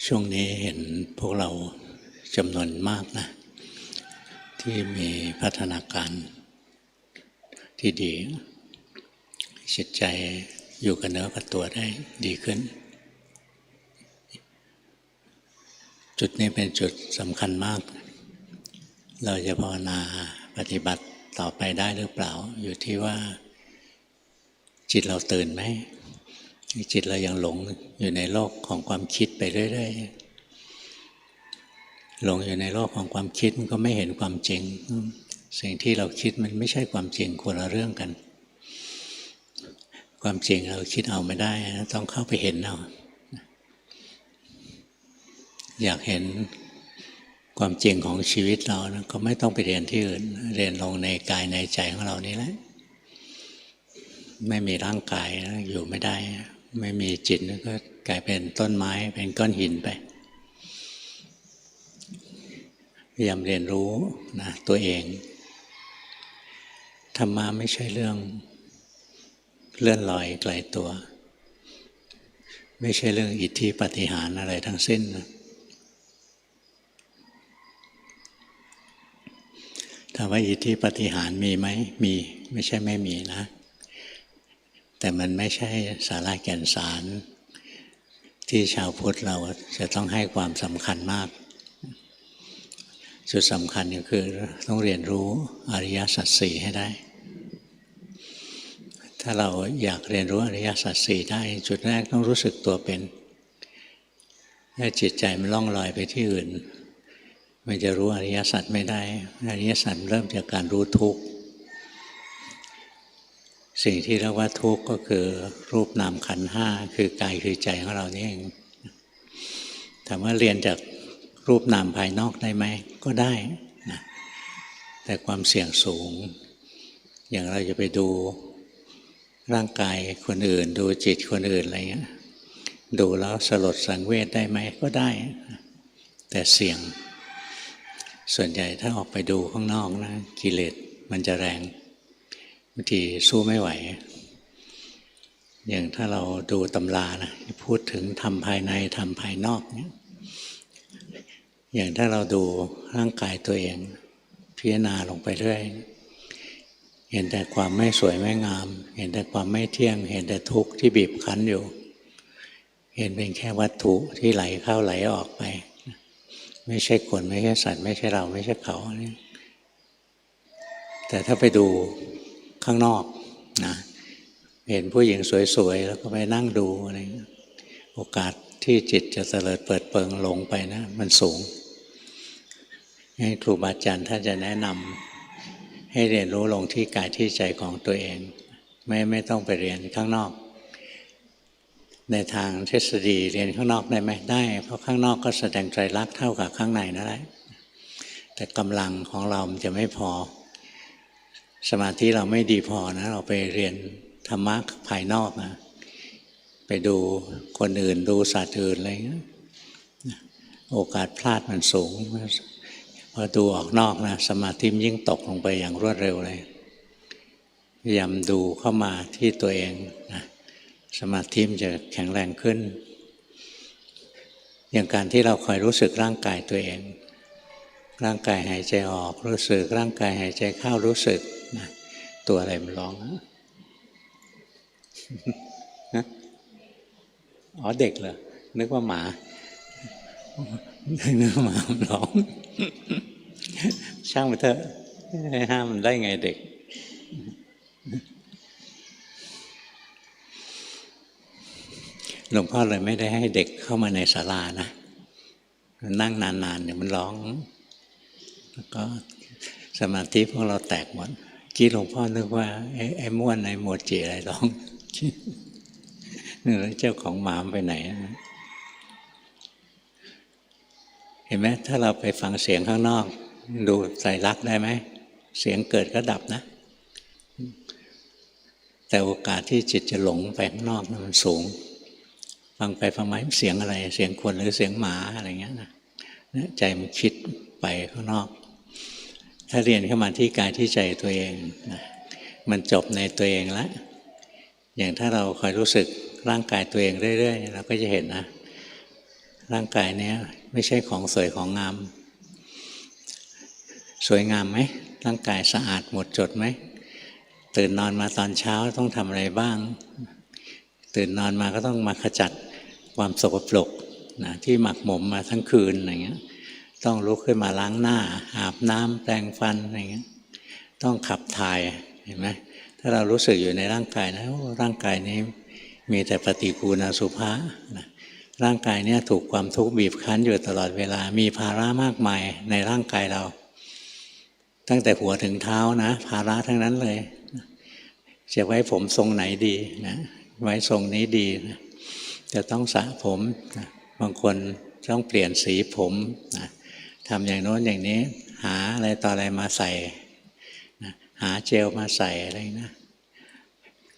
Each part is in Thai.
ช่วงนี้เห็นพวกเราจำนวนมากนะที่มีพัฒนาการที่ดีจิตใจอยู่กับเนื้อกับตัวได้ดีขึ้นจุดนี้เป็นจุดสำคัญมากเราจะภาวนาปฏิบัติต่อไปได้หรือเปล่าอยู่ที่ว่าจิตเราตื่นไหมจิตเรายังหลงอยู่ในโลกของความคิดไปเรื่อยๆหลงอยู่ในโลกของความคิดมันก็ไม่เห็นความจริงสิ่งที่เราคิดมันไม่ใช่ความจริงคนละเรื่องกันความจริงเราคิดเอาไม่ได้ต้องเข้าไปเห็นเอาอยากเห็นความจริงของชีวิตเรานะก็ไม่ต้องไปเรียนที่อื่นเรียนลงในกายในใจของเรานี่แหละไม่มีร่างกายอยู่ไม่ได้ไม่มีจิตก็กลายเป็นต้นไม้เป็นก้อนหินไปพยายามเรียนรู้นะตัวเองธรรมะไม่ใช่เรื่องเลื่อนลอยไกลตัวไม่ใช่เรื่องอิทธิปาฏิหาริย์อะไรทั้งสิ้นนะถามว่าอิทธิปาฏิหาริย์มีไหมมีไม่ใช่ไม่มีนะแต่มันไม่ใช่สาระแก่นสารที่ชาวพุทธเราจะต้องให้ความสำคัญมากจุดสำคัญก็คือต้องเรียนรู้อริยสัจสี่ให้ได้ถ้าเราอยากเรียนรู้อริยสัจสี่ได้จุดแรกต้องรู้สึกตัวเป็นถ้าจิตใจมันล่องลอยไปที่อื่นมันจะรู้อริยสัจไม่ได้อริยสัจเริ่มจากการรู้ทุกข์สิ่งที่เรียกว่าทุกข์ก็คือรูปนามขันธ์ห้าคือกายคือใจของเรานี่เองถามว่าเรียนจากรูปนามภายนอกได้ไหมก็ได้นะแต่ความเสี่ยงสูงอย่างเราจะไปดูร่างกายคนอื่นดูจิตคนอื่นอะไรเงี้ยดูแล้วสลดสังเวชได้ไหมก็ได้แต่เสี่ยงส่วนใหญ่ถ้าออกไปดูข้างนอกนะกิเลสมันจะแรงบางทีสู้ไม่ไหวอย่างถ้าเราดูตำรานะพูดถึงธรรมภายในธรรมภายนอกเนี่ยอย่างถ้าเราดูร่างกายตัวเองพิจารณาลงไปเรื่อยเห็นแต่ความไม่สวยไม่งามเห็นแต่ความไม่เที่ยงเห็นแต่ทุกข์ที่บีบคั้นอยู่เห็นเป็นแค่วัตถุที่ไหลเข้าไหลออกไปไม่ใช่คนไม่ใช่สัตว์ไม่ใช่เราไม่ใช่เขาแต่ถ้าไปดูข้างนอกนะเห็นผู้หญิงสวยๆแล้วก็ไปนั่งดูอะไรโอกาสที่จิตจะเตลิดเปิดเปิงลงไปนะมันสูงให้ครูบาอาจารย์ท่านจะแนะนำให้เรียนรู้ลงที่กายที่ใจของตัวเองไม่ต้องไปเรียนข้างนอกในทางทฤษฎีเรียนข้างนอกได้ไหมได้เพราะข้างนอกก็แสดงไตรลักษณ์เท่ากับข้างในนั่นแหละแต่กำลังของเรามันจะไม่พอสมาธิเราไม่ดีพอนะเราไปเรียนธรรมะภายนอกนะไปดูคนอื่นดูสัตว์อื่นอะไรเงี้ยโอกาสพลาดมันสูงพอดูออกนอกนะสมาธิยิ่งตกลงไปอย่างรวดเร็วเลยพยายามดูเข้ามาที่ตัวเองนะสมาธิมันจะแข็งแรงขึ้นอย่างการที่เราคอยรู้สึกร่างกายตัวเองร่างกายหายใจออกรู้สึกร่างกายหายใจเข้ารู้สึกนะตัวอะไรมันร้องอ๋อเด็กเหรอนึกว่าหมานึกว่าหมามันร้องช่างมันเถอะห้ามมันได้ไงเด็กหลวงพ่อเลยไม่ได้ให้เด็กเข้ามาในศาลานะนั่งนานๆเดี๋ยวมันร้องแล้วก็สมาธิพวกเราแตกหมดกี้หลวงพ่อนึกว่าไอ้ม้วนไอ้โมจิอะไรร้องแล้วเจ้าของหมาไปไหนเห็นไหมถ้าเราไปฟังเสียงข้างนอกดูไตรลักษณ์ได้ไหมเสียงเกิดก็ดับนะแต่โอกาสที่จิตจะหลงไปข้างนอกนะมันสูงฟังไปฟังมาเสียงอะไรเสียงคนหรือเสียงหมาอะไรเงี้ยนะใจมันคิดไปข้างนอกถ้าเรียนเข้ามาที่กายที่ใจตัวเองนะมันจบในตัวเองแล้วอย่างถ้าเราคอยรู้สึกร่างกายตัวเองเรื่อยๆเราก็จะเห็นนะ ร่างกายเนี้ยไม่ใช่ของสวยของงามสวยงามไหมร่างกายสะอาดหมดจดไหมตื่นนอนมาตอนเช้าต้องทำอะไรบ้างตื่นนอนมาก็ต้องมาขจัดความสกปรกนะที่หมักหมมมาทั้งคืนอย่างเงี้ยต้องลุกขึ้นมาล้างหน้าอาบน้ำแปรงฟันอย่างเงี้ยต้องขับถ่ายเห็นไหมถ้าเรารู้สึกอยู่ในร่างกายนะร่างกายนี้มีแต่ปฏิกูณอสุภะนะร่างกายนี้ถูกความทุกข์บีบคั้นอยู่ตลอดเวลามีภาระมากมายในร่างกายเราตั้งแต่หัวถึงเท้านะภาระทั้งนั้นเลยจะไว้ผมทรงไหนดีนะไว้ทรงนี้ดีนะจะต้องสระผมนะบางคนต้องเปลี่ยนสีผมนะทำอย่างโน้นอย่างนี้หาอะไรต่ออะไรมาใส่นะหาเจลมาใส่อะไรนะ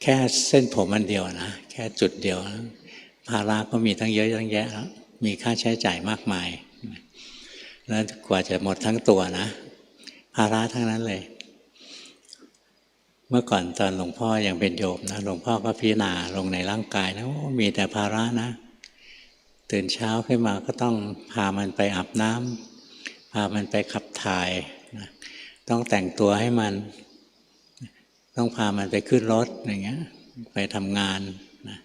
แค่เส้นผมอันเดียวนะแค่จุดเดียวนะภาระก็มีทั้งเยอะทั้งแยะแล้วมีค่าใช้จ่ายมากมายแล้วกว่าจะหมดทั้งตัวนะภาระทั้งนั้นเลยเมื่อก่อนตอนหลวงพ่อยังเป็นโยมนะหลวงพ่อก็พิจารณาลงในร่างกายนะมีแต่ภาระนะตื่นเช้าขึ้นมาก็ต้องพามันไปอาบน้ำพามันไปขับถ่ายนะต้องแต่งตัวให้มันต้องพามันไปขึ้นรถอย่างเงี้ยไปทำงานนะ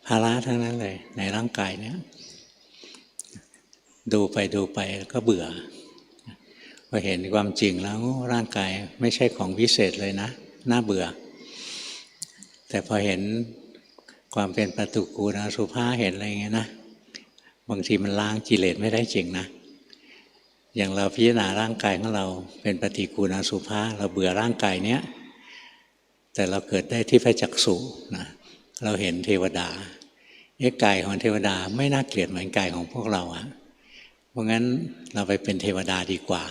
ภาระทั้งนั้นเลยในร่างกายเนี้ยดูไปก็เบื่อพอเห็นความจริงแล้วร่างกายไม่ใช่ของพิเศษเลยนะน่าเบื่อแต่พอเห็นความเป็นปฏิกูณอสุภะเห็นอะไรอย่างเงี้ยนะบางทีมันล้างกิเลสไม่ได้จริงนะอย่างเราพิจารณาร่างกายของเราเป็นปฏิกูณอสุภะเราเบื่อร่างกายเนี้ยแต่เราเกิดได้ทิพยจักษุนะเราเห็นเทวดากายของเทวดาไม่น่าเกลียดเหมือนกายของพวกเราอะเพราะงั้นเราไปเป็นเทวดาดีกว่า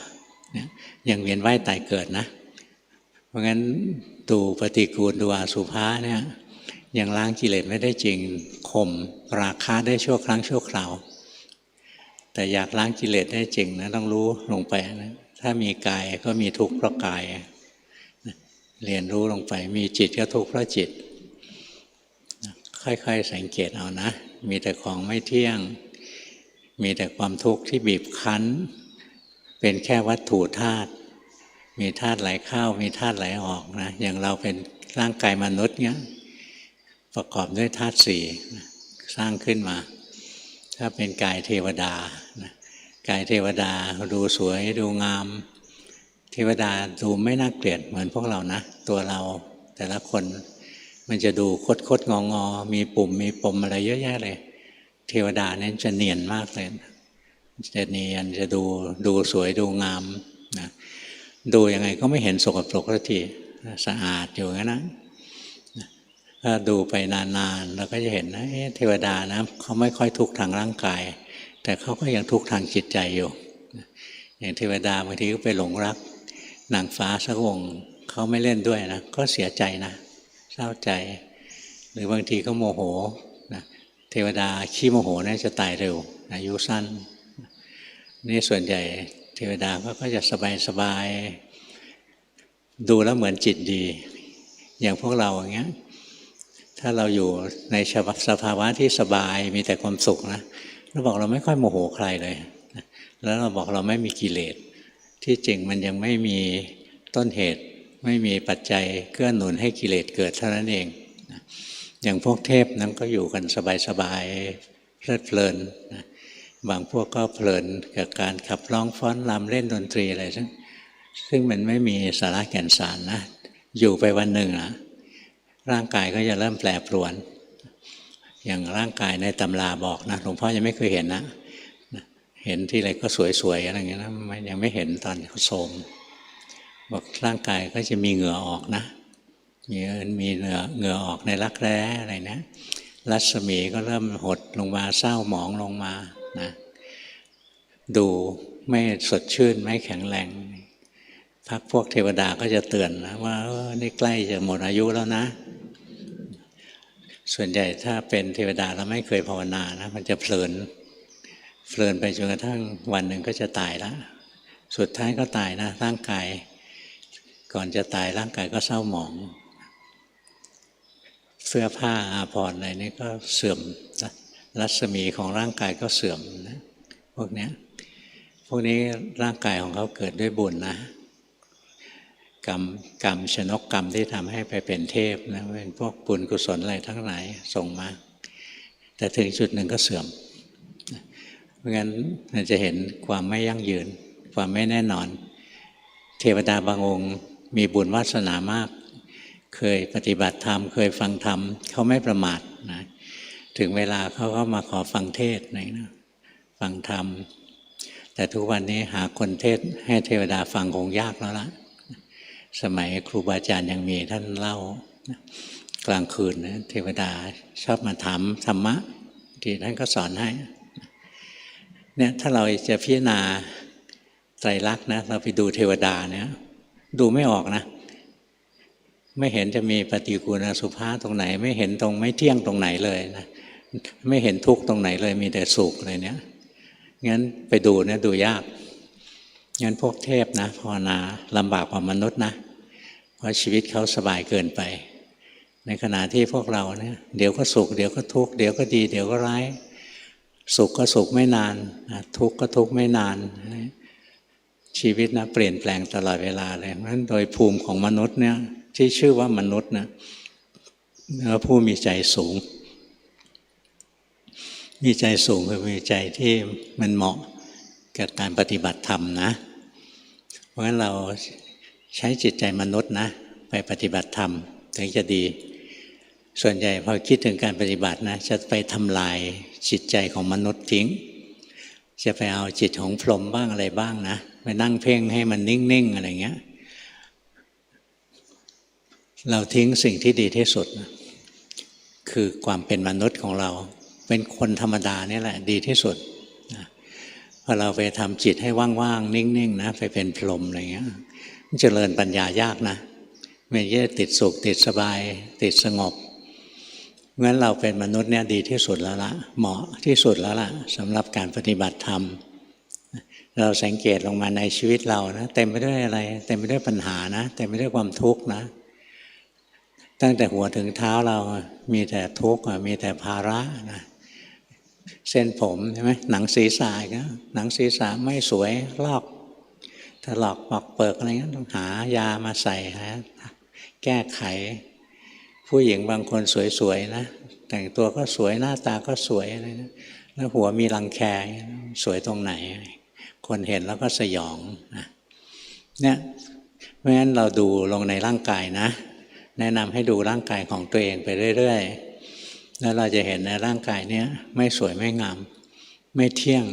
ยังเวียนว่ายตายเกิดนะเพราะงั้นดูปฏิกูลดูอสุภะเนี่ยยังล้างกิเลสไม่ได้จริงข่มราคะได้ชั่วครั้งชั่วคราวแต่อยากล้างกิเลสได้จริงนะต้องรู้ลงไปนะถ้ามีกายก็มีทุกข์เพราะกายเรียนรู้ลงไปมีจิตก็ทุกข์เพราะจิตค่อยๆสังเกตเอานะมีแต่ของไม่เที่ยงมีแต่ความทุกข์ที่บีบคั้นเป็นแค่วัตถุธาตุมีธาตุไหลเข้ามีธาตุไหลออกนะอย่างเราเป็นร่างกายมนุษย์เนี้ยประกอบด้วยธาตุสี่สร้างขึ้นมาถ้าเป็นกายเทวดากายเทวดาดูสวยดูงามเทวดาดูไม่น่าเกลียดเหมือนพวกเรานะตัวเราแต่ละคนมันจะดูคดงอมีปุ่มมีปมอะไรเยอะแยะเลยเทวดาเนี่ยจะเนียนมากเลยจะเนียนจะดูสวยดูงามนะดูยังไงก็ไม่เห็นสกปรกสักทีสะอาดอยู่งั้นนะถ้าดูไปนานๆเราก็จะเห็นนะเทวดานะเขาไม่ค่อยทุกข์ทางร่างกายแต่เขาก็ยังทุกข์ทางจิตใจอยู่อย่างเทวดาบางทีก็ไปหลงรักนางฟ้าสักองค์เขาไม่เล่นด้วยนะก็เสียใจนะเศร้าใจหรือบางทีก็โมโหนะเทวดาขี้โมโหน่าจะตายเร็วอายุสั้นนี่ส่วนใหญ่เทวดาก็จะสบายดูแล้วเหมือนจิตดีอย่างพวกเราอย่างเงี้ยถ้าเราอยู่ในสภาวะที่สบายมีแต่ความสุขนะเราบอกเราไม่ค่อยโมโหใครเลยแล้วเราบอกเราไม่มีกิเลสที่จริงมันยังไม่มีต้นเหตุไม่มีปัจจัยเกื้อหนุนให้กิเลสเกิดเท่านั้นเองอย่างพวกเทพนั้นก็อยู่กันสบายเพลิดเพลินนะบางพวกก็เพลินกับการขับร้องฟ้อนรำเล่นดนตรีอะไรซึ่งมันไม่มีสาระแก่นสารนะอยู่ไปวันหนึ่งนะร่างกายก็จะเริ่มแปรปรวนอย่างร่างกายในตำราบอกนะหลวงพ่อยังไม่เคยเห็นนะเห็นที่ไรก็สวยๆอะไรอย่างเงี้ยนะยังไม่เห็นตอนเขาโทรมบอกร่างกายก็จะมีเหงื่อออกนะมีเหงื่อออกในรักแร้อะไรนะรัศมีก็เริ่มหดลงมาเศร้าหมองลงมานะดูไม่สดชื่นไม่แข็งแรงพวกเทวดาก็จะเตือนนะว่านี่ใกล้จะหมดอายุแล้วนะส่วนใหญ่ถ้าเป็นเทวดาแล้วไม่เคยภาวนานะมันจะเพลินไปจนกระทั่งวันหนึ่งก็จะตายแล้วสุดท้ายก็ตายนะร่างกายก่อนจะตายร่างกายก็เศร้าหมองเสื้อผ้าอาภรณ์อะไรนี่ก็เสื่อม รัศมีของร่างกายก็เสื่อมนะพวกนี้ร่างกายของเขาเกิดด้วยบุญนะกรรมชนกกรรมที่ทำให้ไปเป็นเทพนะเป็นพวกบุญกุศลอะไรทั้งหลายส่งมาแต่ถึงจุดหนึ่งก็เสื่อมเพราะงั้นมันจะเห็นความไม่ยั่งยืนความไม่แน่นอนเทวดาบางองค์มีบุญวาสนามากเคยปฏิบัติธรรมเคยฟังธรรมเขาไม่ประมาทนะถึงเวลาเขาก็มาขอฟังเทศนะฟังธรรมแต่ทุกวันนี้หาคนเทศให้เทวดาฟังคงยากแล้วล่ะสมัยครูบาอาจารย์ยังมีท่านเล่ากลางคืนนะเทวดาชอบมาถามธรรมะที่ท่านก็สอนให้เนี่ยถ้าเราจะพิจารณาไตรลักษณ์นะเราไปดูเทวดาเนี่ยดูไม่ออกนะไม่เห็นจะมีปฏิกูลอสุภะตรงไหนไม่เห็นตรงไม่เที่ยงตรงไหนเลยนะไม่เห็นทุกข์ตรงไหนเลยมีแต่สุขเลยเนี่ยงั้นไปดูเนี่ยดูยากงั้นพวกเทพนะภาวนาลำบากกว่ามนุษย์นะเพราะชีวิตเขาสบายเกินไปในขณะที่พวกเราเนี่ยเดี๋ยวก็สุขเดี๋ยวก็ทุกข์เดี๋ยวก็ดีเดี๋ยวก็ร้ายสุขก็สุขไม่นานทุกข์ก็ทุกข์ไม่นานชีวิตนะเปลี่ยนแปลงตลอดเวลาเลยเพราะฉะนั้นโดยภูมิของมนุษย์เนี่ยที่ชื่อว่ามนุษย์นะผู้มีใจสูงมีใจสูงคือมีใจที่มันเหมาะกับการปฏิบัติธรรมนะเพราะฉะนั้นเราใช้จิตใจมนุษย์นะไปปฏิบัติธรรมถึงจะดีส่วนใหญ่พอคิดถึงการปฏิบัตินะจะไปทำลายจิตใจของมนุษย์ทิ้งจะไปเอาจิตของพรหมบ้างอะไรบ้างนะไปนั่งเพ่งให้มันนิ่งๆอะไรเงี้ยเราทิ้งสิ่งที่ดีที่สุดนะคือความเป็นมนุษย์ของเราเป็นคนธรรมดานี่แหละดีที่สุดนะพอเราไปทำจิตให้ว่างๆนิ่งๆนะไปเป็นพรหมอะไรเงี้ยมันเจริญปัญญายากนะไม่ใช่ติดสุขติดสบายติดสงบงั้นเราเป็นมนุษย์เนี่ยดีที่สุดแล้วละเหมาะที่สุดแล้วล่ะสำหรับการปฏิบัติธรรมเราสังเกตลงมาในชีวิตเรานะเต็มไปด้วยอะไรเต็มไปด้วยปัญหานะเต็มไปด้วยความทุกข์นะตั้งแต่หัวถึงเท้าเรามีแต่ทุกข์มีแต่ภาระนะเส้นผมใช่ไหมหนังศีรษะก็หนังศีรษะไม่สวยลอกถลอกปอกเปิกอะไรเงี้ยต้องหายามาใส่ฮะแก้ไขผู้หญิงบางคนสวยๆนะแต่งตัวก็สวยหน้าตาก็สวยอะไรนะแล้วหัวมีรังแคสวยตรงไหนคนเห็นแล้วก็สยองนะเนี่ยเพราะฉะนั้นเราดูลงในร่างกายนะแนะนำให้ดูร่างกายของตัวเองไปเรื่อยๆแล้วเราจะเห็นในร่างกายเนี้ยไม่สวยไม่งามไม่เที่ยง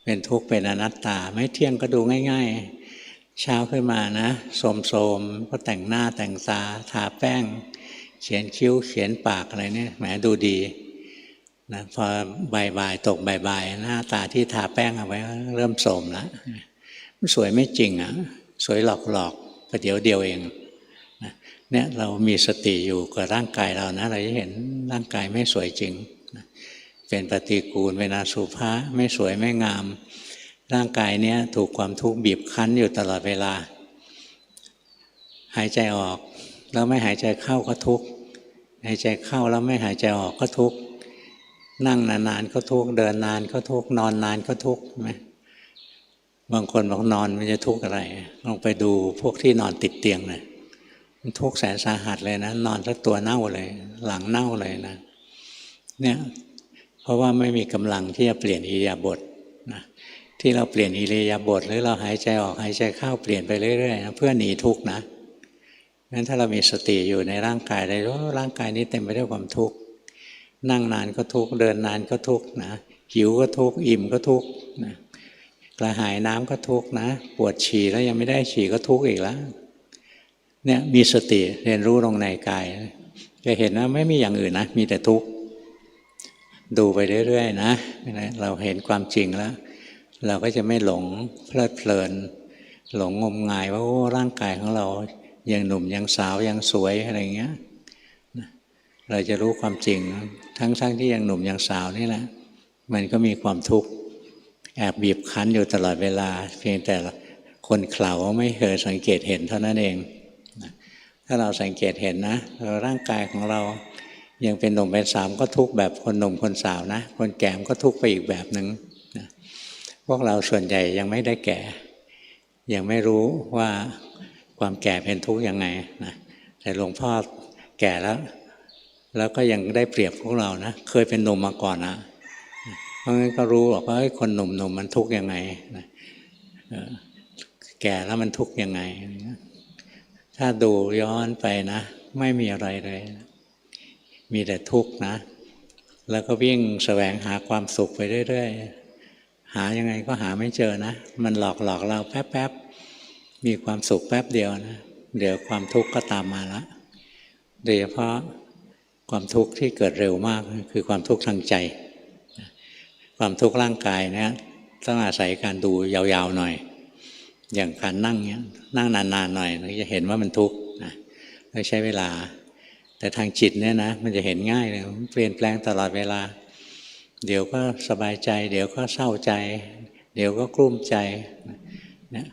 เป็นทุกข์เป็นอนัตตาไม่เที่ยงก็ดูง่ายๆเช้าขึ้นมานะโสมๆก็แต่งหน้าแต่งตาทาแป้งเขียนคิ้วเขียนปากอะไรเนี่ยแหมดูดีนะพอบ่ายตกบ่ายหน้าตาที่ทาแป้งเอาไว้เริ่มโสมแล้วมันสวยไม่จริงอ่ะสวยหลอกๆประเดี๋ยวเดียวเองเนี่ยเรามีสติอยู่กับร่างกายเรานะเราจะเห็นร่างกายไม่สวยจริงเป็นปฏิกูลเป็นอสุภะไม่สวยไม่งามร่างกายเนี้ยถูกความทุกข์บีบคั้นอยู่ตลอดเวลาหายใจออกแล้วไม่หายใจเข้าก็ทุกข์หายใจเข้าแล้วไม่หายใจออกก็ทุกข์นั่งนานๆก็ทุกข์เดินนานก็ทุกข์นอนนานก็ทุกข์ไหมบางคนบอกนอนมันจะทุกข์อะไรลองไปดูพวกที่นอนติดเตียงเลยมันทุกข์แสนสาหัสเลยนะนอนแล้วตัวเน่าเลยหลังเน่าเลยนะเนี่ยเพราะว่าไม่มีกำลังที่จะเปลี่ยนอิริยาบถนะที่เราเปลี่ยนอิริยาบถหรือเราหายใจออกหายใจเข้าเปลี่ยนไปเรื่อยๆนะเพื่อหนีทุกข์นะงั้นถ้าเรามีสติอยู่ในร่างกายได้รู้ร่างกายนี้เต็มไปด้วยความทุกข์นั่งนานก็ทุกข์เดินนานก็ทุกข์นะหิวก็ทุกข์อิ่มก็ทุกข์นะกระหายน้ำก็ทุกข์นะปวดฉี่แล้วยังไม่ได้ฉี่ก็ทุกข์อีกแล้วเนี่ยมีสติเรียนรู้ลงในกายจะเห็นว่าไม่มีอย่างอื่นนะมีแต่ทุกข์ดูไปเรื่อยๆนะเราเห็นความจริงแล้วเราก็จะไม่หลงเพลิดเพลินหลงงมงายว่าโอ้ร่างกายของเรายังหนุ่มยังสาวยังสวยอะไรเงี้ยเราจะรู้ความจริงทั้งที่ยังหนุ่มยังสาวนี่แหละมันก็มีความทุกข์แอบบีบคั้นอยู่ตลอดเวลาเพียงแต่คนเขลาไม่เคยสังเกตเห็นเท่านั้นเองถ้าเราสังเกตเห็นนะร่างกายของเรา ยังเป็นหนุ่มเป็นสาวก็ทุกข์แบบคนหนุ่มคนสาวนะคนแก่ก็ทุกข์ไปอีกแบบหนึ่งนะพวกเราส่วนใหญ่ยังไม่ได้แก่ยังไม่รู้ว่าความแก่เป็นทุกข์ยังไงนะแต่หลวงพ่อแก่แล้วก็ยังได้เปรียบพวกเรานะเคยเป็นหนุ่มมาก่อนนะเพราะงั้นก็รู้หรอกว่าคนหนุ่มมันทุกข์ยังไงนะแก่แล้วมันทุกข์ยังไงถ้าดูย้อนไปนะไม่มีอะไรเลยมีแต่ทุกข์นะแล้วก็วิ่งแสวงหาความสุขไปเรื่อยๆหายังไงก็หาไม่เจอนะมันหลอกเราแป๊บๆมีความสุขแป๊บเดียวนะเดี๋ยวความทุกข์ก็ตามมาละโดยเฉพาะความทุกข์ที่เกิดเร็วมากคือความทุกข์ทางใจความทุกข์ร่างกายเนี่ยต้องอาศัยการดูยาวๆหน่อยอย่างการนั่งเนี่ยนั่งนานๆหน่อยเราจะเห็นว่ามันทุกข์นะต้องใช้เวลาแต่ทางจิตเนี่ยนะมันจะเห็นง่ายเลยเปลี่ยนแปลงตลอดเวลาเดี๋ยวก็สบายใจเดี๋ยวก็เศร้าใจเดี๋ยวก็กลุ้มใจนะ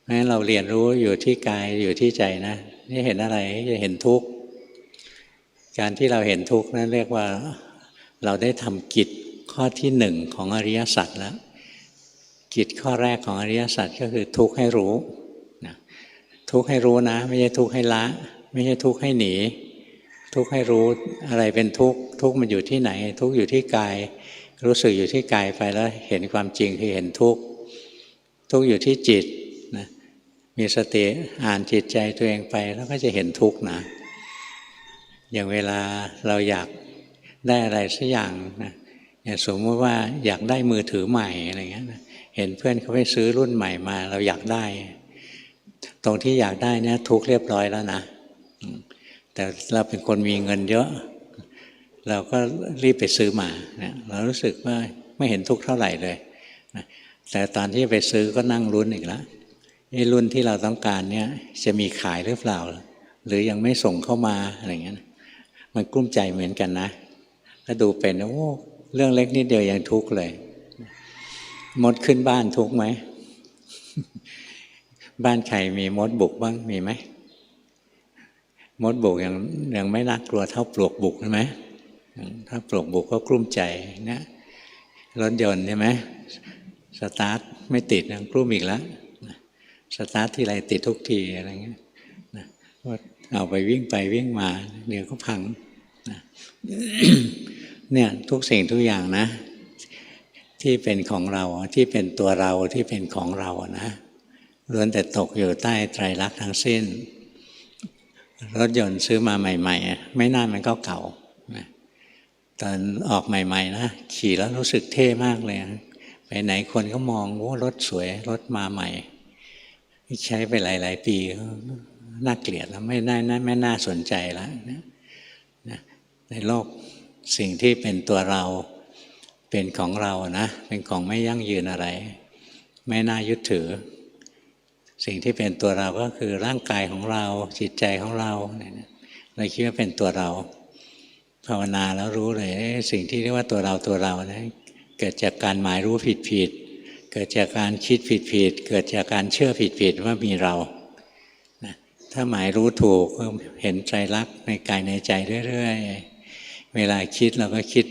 เพราะฉะนั้นเราเรียนรู้อยู่ที่กายอยู่ที่ใจนะนี่เห็นอะไรจะเห็นทุกข์การที่เราเห็นทุกข์นั้นเรียกว่าเราได้ทำกิจข้อที่หนึ่งของอริยสัจแล้วกิจข้อแรกของอริยสัจก็คือทุกข์ให้รู้นะทุกข์ให้รู้นะไม่ใช่ทุกข์ให้ละไม่ใช่ทุกข์ให้หนีทุกข์ให้รู้อะไรเป็นทุกข์ทุกข์มันอยู่ที่ไหนทุกข์อยู่ที่กายรู้สึกอยู่ที่กายไปแล้วเห็นความจริงคือเห็นทุกข์ทุกข์อยู่ที่จิตนะมีสติอ่านจิตใจตัวเองไปแล้วก็จะเห็นทุกข์นะอย่างเวลาเราอยากได้อะไรสักอย่างนะอย่างสมมติว่าอยากได้มือถือใหม่อะไรเงี้ยนะเห็นเพื่อนเขาไปซื้อรุ่นใหม่มาเราอยากได้ตรงที่อยากได้เนี่ยทุกข์เรียบร้อยแล้วนะแต่เราเป็นคนมีเงินเยอะเราก็รีบไปซื้อมาเนี่ยเรารู้สึกว่าไม่เห็นทุกข์เท่าไหร่เลยนะแต่ตอนที่ไปซื้อก็นั่งลุ้นอีกแล้วรุ่นที่เราต้องการเนี่ยจะมีขายหรือเปล่าหรือยังไม่ส่งเข้ามาอะไรเงี้ยมันกลุ้มใจเหมือนกันนะถ้าดูเป็นโอ้เรื่องเล็กนิดเดียวยังทุกข์เลยมดขึ้นบ้านทุกข์ไหม บ้านใครมีมดบุกบ้างมีไหมมดบุกยังไม่น่ากลัวเท่าปลวกบุกใช่ไหมถ้าปลวกบุกก็กลุ้มใจนะรถยนต์ใช่ไหมสตาร์ทไม่ติดยังกลุ้มอีกแล้วสตาร์ทที่ไรติดทุกทีอะไรเงี้ยเอาไปวิ่งไปวิ่งมาเดี๋ยวก็พังนะ เนี่ยทุกสิ่งทุกอย่างนะที่เป็นของเราที่เป็นตัวเราที่เป็นของเรานะล้วนแต่ตกอยู่ใต้ไตรลักษณ์ทั้งสิ้นรถยนต์ซื้อมาใหม่ๆไม่นานมันก็เก่านะตอนออกใหม่ๆนะขี่แล้วรู้สึกเท่มากเลยนะไปไหนคนก็มองโอ้รถสวยรถมาใหม่ใช้ไปหลายๆปีน่าเกลียดแล้วไม่น่าสนใจแล้วนะในโลกสิ่งที่เป็นตัวเราเป็นของเรานะเป็นของไม่ยั่งยืนอะไรไม่น่ายึดถือสิ่งที่เป็นตัวเราก็คือร่างกายของเราจิตใจของเราเราคิดว่าเป็นตัวเราภาวนาแล้วรู้เลยสิ่งที่เรียกว่าตัวเรานะเกิดจากการหมายรู้ผิดเกิดจากการคิดผิดเกิดจากการเชื่อผิดว่ามีเรานะถ้าหมายรู้ถูกก็เห็นไตรลักษณ์ในกายในใจเรื่อยๆเวลาคิดเราก็คิด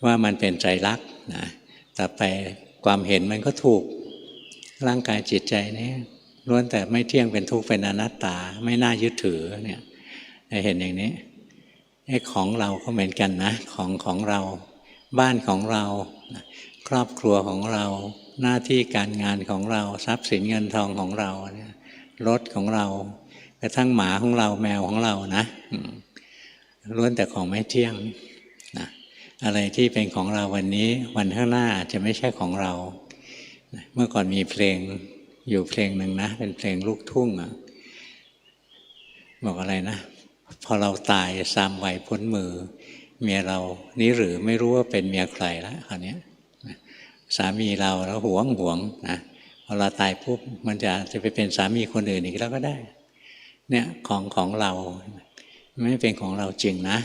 ว่ามันเป็นไตรลักษณ์นะต่อไปความเห็นมันก็ถูกร่างกายจิตใจนี้ล้วนแต่ไม่เที่ยงเป็นทุกข์เป็นอนัตตาไม่น่ายึดถือเนี่ยเห็นอย่างนี้ไอ้ของเราก็เหมือนกันนะของเราบ้านของเราครอบครัวของเราหน้าที่การงานของเราทรัพย์สินเงินทองของเรารถของเรากระทั่งหมาของเราแมวของเรานะล้วนแต่ของไม่เที่ยงนะอะไรที่เป็นของเราวันนี้วันข้างหน้าจะไม่ใช่ของเราเมื่อก่อนมีเพลงอยู่เพลงหนึ่งนะเป็นเพลงลูกทุ่งบอกอะไรนะพอเราตายสามวัยพ้นมือเมียเรานี้หรือไม่รู้ว่าเป็นเมียใครแล้วคราวนี้สามีเราแล้วหวงนะพอเราตายปุ๊บมันจะไปเป็นสามีคนอื่นอีกแล้วก็ได้เนี่ยของเราไม่เป็นของเราจริงนะ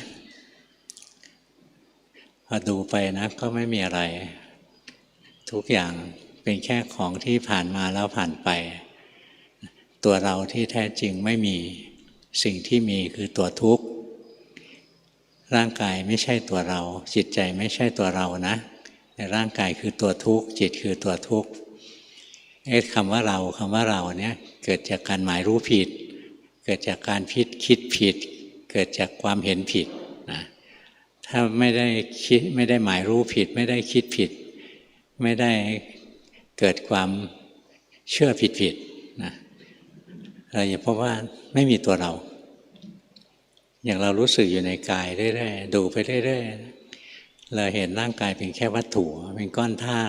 พอดูไปนะก็ไม่มีอะไรทุกอย่างเป็นแค่ของที่ผ่านมาแล้วผ่านไปตัวเราที่แท้จริงไม่มีสิ่งที่มีคือตัวทุกข์ ร่างกายไม่ใช่ตัวเราจิตใจไม่ใช่ตัวเรานะแต่ร่างกายคือตัวทุกข์จิตคือตัวทุกข์คำว่าเราเนี่ยเกิดจากการหมายรู้ผิดเกิดจากการคิดผิดเกิดจากความเห็นผิดนะถ้าไม่ได้คิดไม่ได้หมายรู้ผิดไม่ได้คิดผิดไม่ได้เกิดความเชื่อผิดนะเราจะพบว่าไม่มีตัวเราอย่างเรารู้สึกอยู่ในกายเรื่อยๆดูไปเรื่อยๆเราเห็นร่างกายเป็นแค่วัตถุเป็นก้อนธา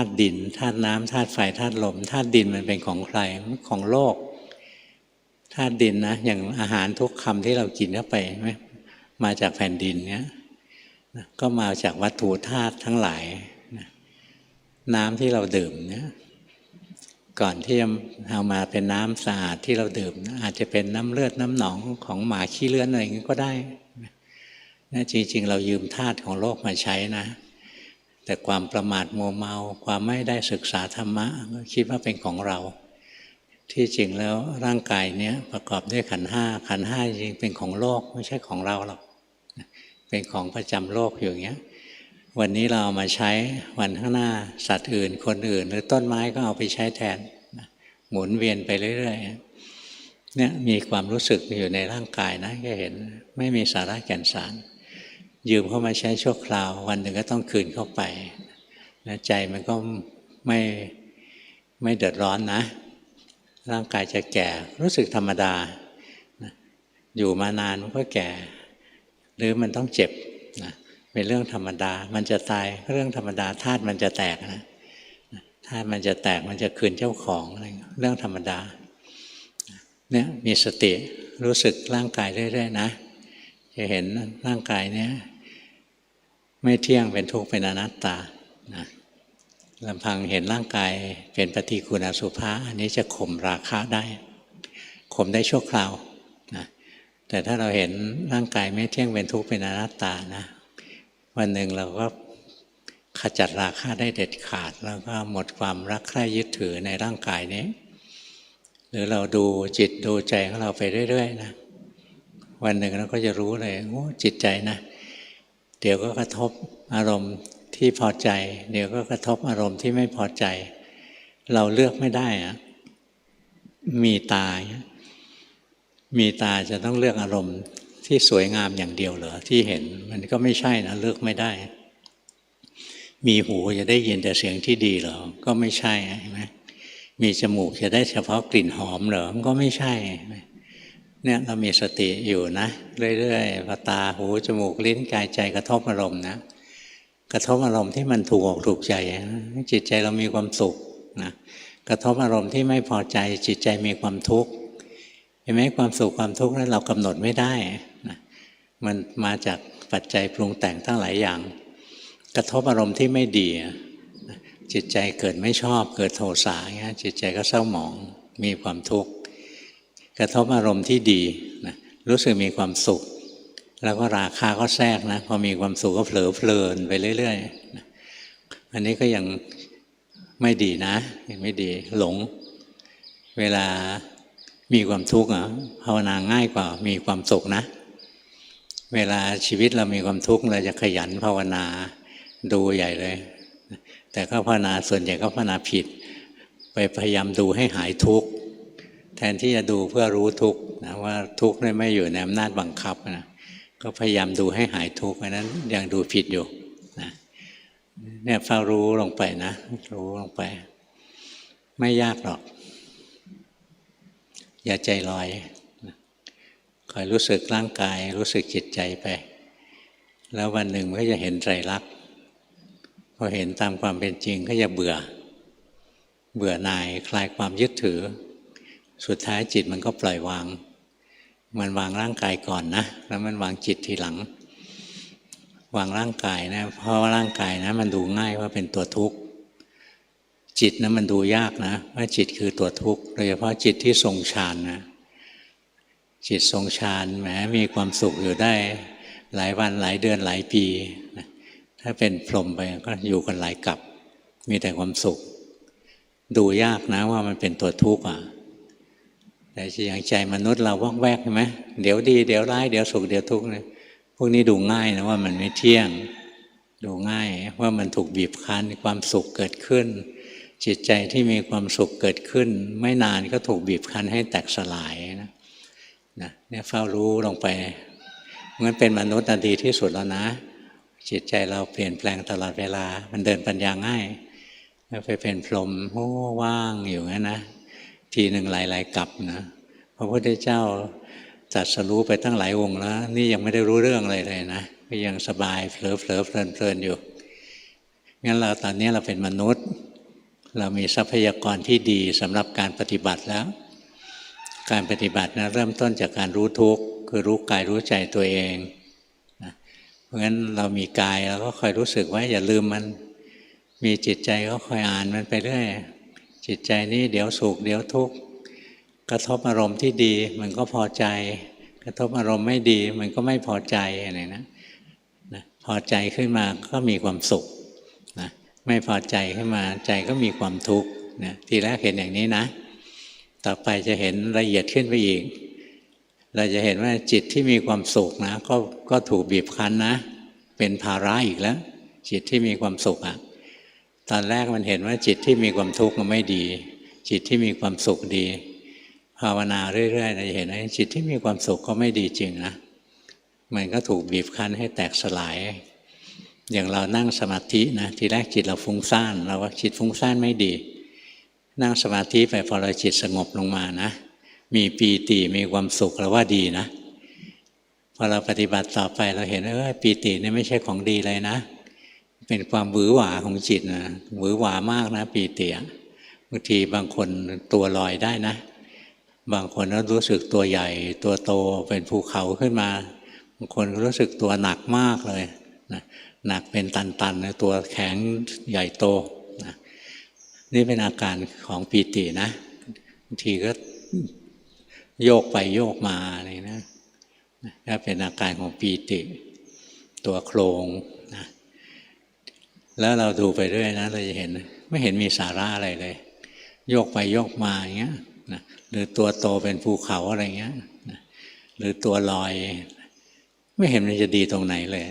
ตุดินธาตุน้ำธาตุไฟธาตุลมธาตุดินมันเป็นของใครของโลกธาตุดินนะอย่างอาหารทุกคำที่เรากินเข้าไปไหมมาจากแผ่นดินเนี้ยก็มาจากวัตถุธาตุทั้งหลายน้ำที่เราดื่มเนี่ยก่อนที่จะเอามาเป็นน้ำสะอาดที่เราดื่มอาจจะเป็นน้ำเลือดน้ำหนองของหมาขี้เลื่อนอะไรอย่างนี้ก็ได้นะจริงๆเรายืมธาตุของโลกมาใช้นะแต่ความประมาทมัวเมาความไม่ได้ศึกษาธรรมะก็คิดว่าเป็นของเราที่จริงแล้วร่างกายเนี้ยประกอบด้วยขันธ์ห้าจริงเป็นของโลกไม่ใช่ของเราหรอกเป็นของประจำโลกอยู่อย่างเงี้ยวันนี้เราเอามาใช้วันข้างหน้าสัตว์อื่นคนอื่นหรือต้นไม้ก็เอาไปใช้แทนหมุนเวียนไปเรื่อยๆเนี่ยมีความรู้สึกอยู่ในร่างกายนะก็เห็นไม่มีสาระแก่นสารยืมเข้ามาใช้ชั่วคราววันหนึ่งก็ต้องคืนเข้าไปนะใจมันก็ไม่เดือดร้อนนะร่างกายจะแก่รู้สึกธรรมดาอยู่มานานมันก็แก่หรือมันต้องเจ็บนะเป็นเรื่องธรรมดามันจะตายเรื่องธรรมดาธาตุมันจะแตกนะธาตุมันจะแตกมันจะคืนเจ้าของอะไรเรื่องธรรมดาเนี่ยมีสติรู้สึกร่างกายเรื่อยๆนะจะเห็นร่างกายเนี้ยไม่เที่ยงเป็นทุกข์เป็นอนัตตานะลำพังเห็นร่างกายเป็นปฏิกูลอสุภะอันนี้จะข่มราคะได้ข่มได้ชั่วคราวนะแต่ถ้าเราเห็นร่างกายไม่เที่ยงเป็นทุกข์เป็นอนัตตานะวันหนึ่งเราก็ขจัดราคะได้เด็ดขาดแล้วก็หมดความรักใคร่ยึดถือในร่างกายนี้หรือเราดูจิตดูใจของเราไปเรื่อยๆนะวันหนึ่งเราก็จะรู้เลยโอ้จิตใจนะเดี๋ยวก็กระทบอารมณ์ที่พอใจเดี๋ยวก็กระทบอารมณ์ที่ไม่พอใจเราเลือกไม่ได้อะมีตาจะต้องเลือกอารมณ์ที่สวยงามอย่างเดียวเหรอที่เห็นมันก็ไม่ใช่นะเลือกไม่ได้มีหูจะได้ยินแต่เสียงที่ดีเหรอก็ไม่ใช่ใช่ไหมมีจมูกจะได้เฉพาะกลิ่นหอมเหรอมันก็ไม่ใช่เนี่ยเรามีสติอยู่นะเรื่อยๆพอตาหูจมูกลิ้นกายใจกระทบอารมณ์นะกระทบอารมณ์ที่มันถูกอกถูกใจจิตใจเรามีความสุขนะกระทบอารมณ์ที่ไม่พอใจจิตใจมีความทุกข์เห็นไหมความสุขความทุกข์นั้นเรากำหนดไม่ได้นะมันมาจากปัจจัยปรุงแต่งทั้งหลายอย่างกระทบอารมณ์ที่ไม่ดีจิตใจเกิดไม่ชอบเกิดโทสะจิตใจก็เศร้าหมองมีความทุกข์กระทบอารมณ์ที่ดีนะรู้สึกมีความสุขแล้วก็ราคาก็แทรกนะพอมีความสุขก็เผลอเพลินไปเรื่อยๆอันนี้ก็ยังไม่ดีนะยังไม่ดีหลงเวลามีความทุกข์ภาวนาง่ายกว่ามีความสุขนะเวลาชีวิตเรามีความทุกข์เราจะขยันภาวนาดูใหญ่เลยแต่ก็ภาวนาส่วนใหญ่ก็ภาวนาผิดไปพยายามดูให้หายทุกข์แทนที่จะดูเพื่อรู้ทุกข์นะว่าทุกข์ไม่อยู่ในอำนาจบังคับนะก็พยายามดูให้หายทุกข์เพราะนั้นยังดูผิดอยู่นะเนี่ยเฝ้ารู้ลงไปนะรู้ลงไปไม่ยากหรอกอย่าใจลอยคอยรู้สึกร่างกายรู้สึกจิตใจไปแล้ววันหนึ่งมันก็จะเห็นไตรลักษณ์พอเห็นตามความเป็นจริงก็จะเบื่อหน่ายคลายความยึดถือสุดท้ายจิตมันก็ปล่อยวางมันวางร่างกายก่อนนะแล้วมันวางจิตทีหลังวางร่างกายนะเพราะว่าร่างกายนะมันดูง่ายว่าเป็นตัวทุกข์จิตนะมันดูยากนะว่าจิตคือตัวทุกข์โดยเฉพาะจิตที่ทรงฌานนะจิตทรงฌานแหมมีความสุขอยู่ได้หลายวันหลายเดือนหลายปีถ้าเป็นพรหมไปก็อยู่กันหลายกับมีแต่ความสุขดูยากนะว่ามันเป็นตัวทุกข์แต่อย่างใจมนุษย์เราว่องแวกใช่ไหมเดี๋ยวดีเดี๋ยวร้ายเดี๋ยวสุขเดี๋ยวทุกข์เนี่ย พวกนี้ดูง่ายนะว่ามันไม่เที่ยงดูง่ายว่ามันถูกบีบคั้นความสุขเกิดขึ้นจิตใจที่มีความสุขเกิดขึ้นไม่นานก็ถูกบีบคั้นให้แตกสลายนะเนี่ยเฝ้ารู้ลงไปมันเป็นมนุษย์ดีที่สุดแล้วนะจิตใจเราเปลี่ยนแปลงตลอดเวลามันเดินปัญญาง่ายไปเป็นพรหมโอ้ว่างอยู่งั้นนะทีหนึ่งหลายๆกับนะพระพุทธเจ้าตรัสรู้ไปตั้งหลายองค์แล้วนี่ยังไม่ได้รู้เรื่องอะไรเลยนะก็ยังสบายเผลอเพลินอยู่งั้นเราตอนนี้เราเป็นมนุษย์เรามีทรัพยากรที่ดีสำหรับการปฏิบัติแล้วการปฏิบัตินะเริ่มต้นจากการรู้ทุกข์คือรู้กายรู้ใจตัวเองนะเพราะงั้นเรามีกายเราก็คอยรู้สึกไว้อย่าลืมมันมีจิตใจก็คอยอ่านมันไปเรื่อยจิตใจนี้เดี๋ยวสุขเดี๋ยวทุกข์กระทบอารมณ์ที่ดีมันก็พอใจกระทบอารมณ์ไม่ดีมันก็ไม่พอใจอะไรนะพอใจขึ้นมาก็มีความสุขนะไม่พอใจขึ้นมาใจก็มีความทุกข์นะทีแรกเห็นอย่างนี้นะต่อไปจะเห็นละเอียดขึ้นไปอีกเราจะเห็นว่าจิตที่มีความสุขนะก็ถูกบีบคั้นนะเป็นภาระอีกแล้วจิตที่มีความสุขอ่ะตอนแรกมันเห็นว่าจิตที่มีความทุกข์มันไม่ดีจิตที่มีความสุขดีภาวนาเรื่อยๆเราจะเห็นว่าจิตที่มีความสุขก็ไม่ดีจริงนะมันก็ถูกบีบคั้นให้แตกสลายอย่างเรานั่งสมาธินะทีแรกจิตเราฟุ้งซ่านเราว่าจิตฟุ้งซ่านไม่ดีนั่งสมาธิไปพอเราจิตสงบลงมานะมีปีติมีความสุขเราว่าดีนะพอเราปฏิบัติต่อไปเราเห็นว่าปีตินี่ไม่ใช่ของดีเลยนะเป็นความหวือหวาของจิตนะหวือหวามากนะปีติบางทีบางคนตัวลอยได้นะบางคนก็รู้สึกตัวใหญ่ตัวโตเป็นภูเขาขึ้นมาบางคนรู้สึกตัวหนักมากเลยนะหนักเป็นตันๆตัวแข็งใหญ่โตนะนี่เป็นอาการของปีตินะบางทีก็โยกไปโยกมาอะไรนะก็เป็นอาการของปีติตัวโครงนะแล้วเราดูไปเรื่อยนะเราจะเห็นไม่เห็นมีสาระอะไรเลยโยกไปโยกมาอย่างเงี้ยนะหรือตัวโตเป็นภูเขาอะไรเงี้ยนะหรือตัวลอยไม่เห็นมันจะดีตรงไหนเลย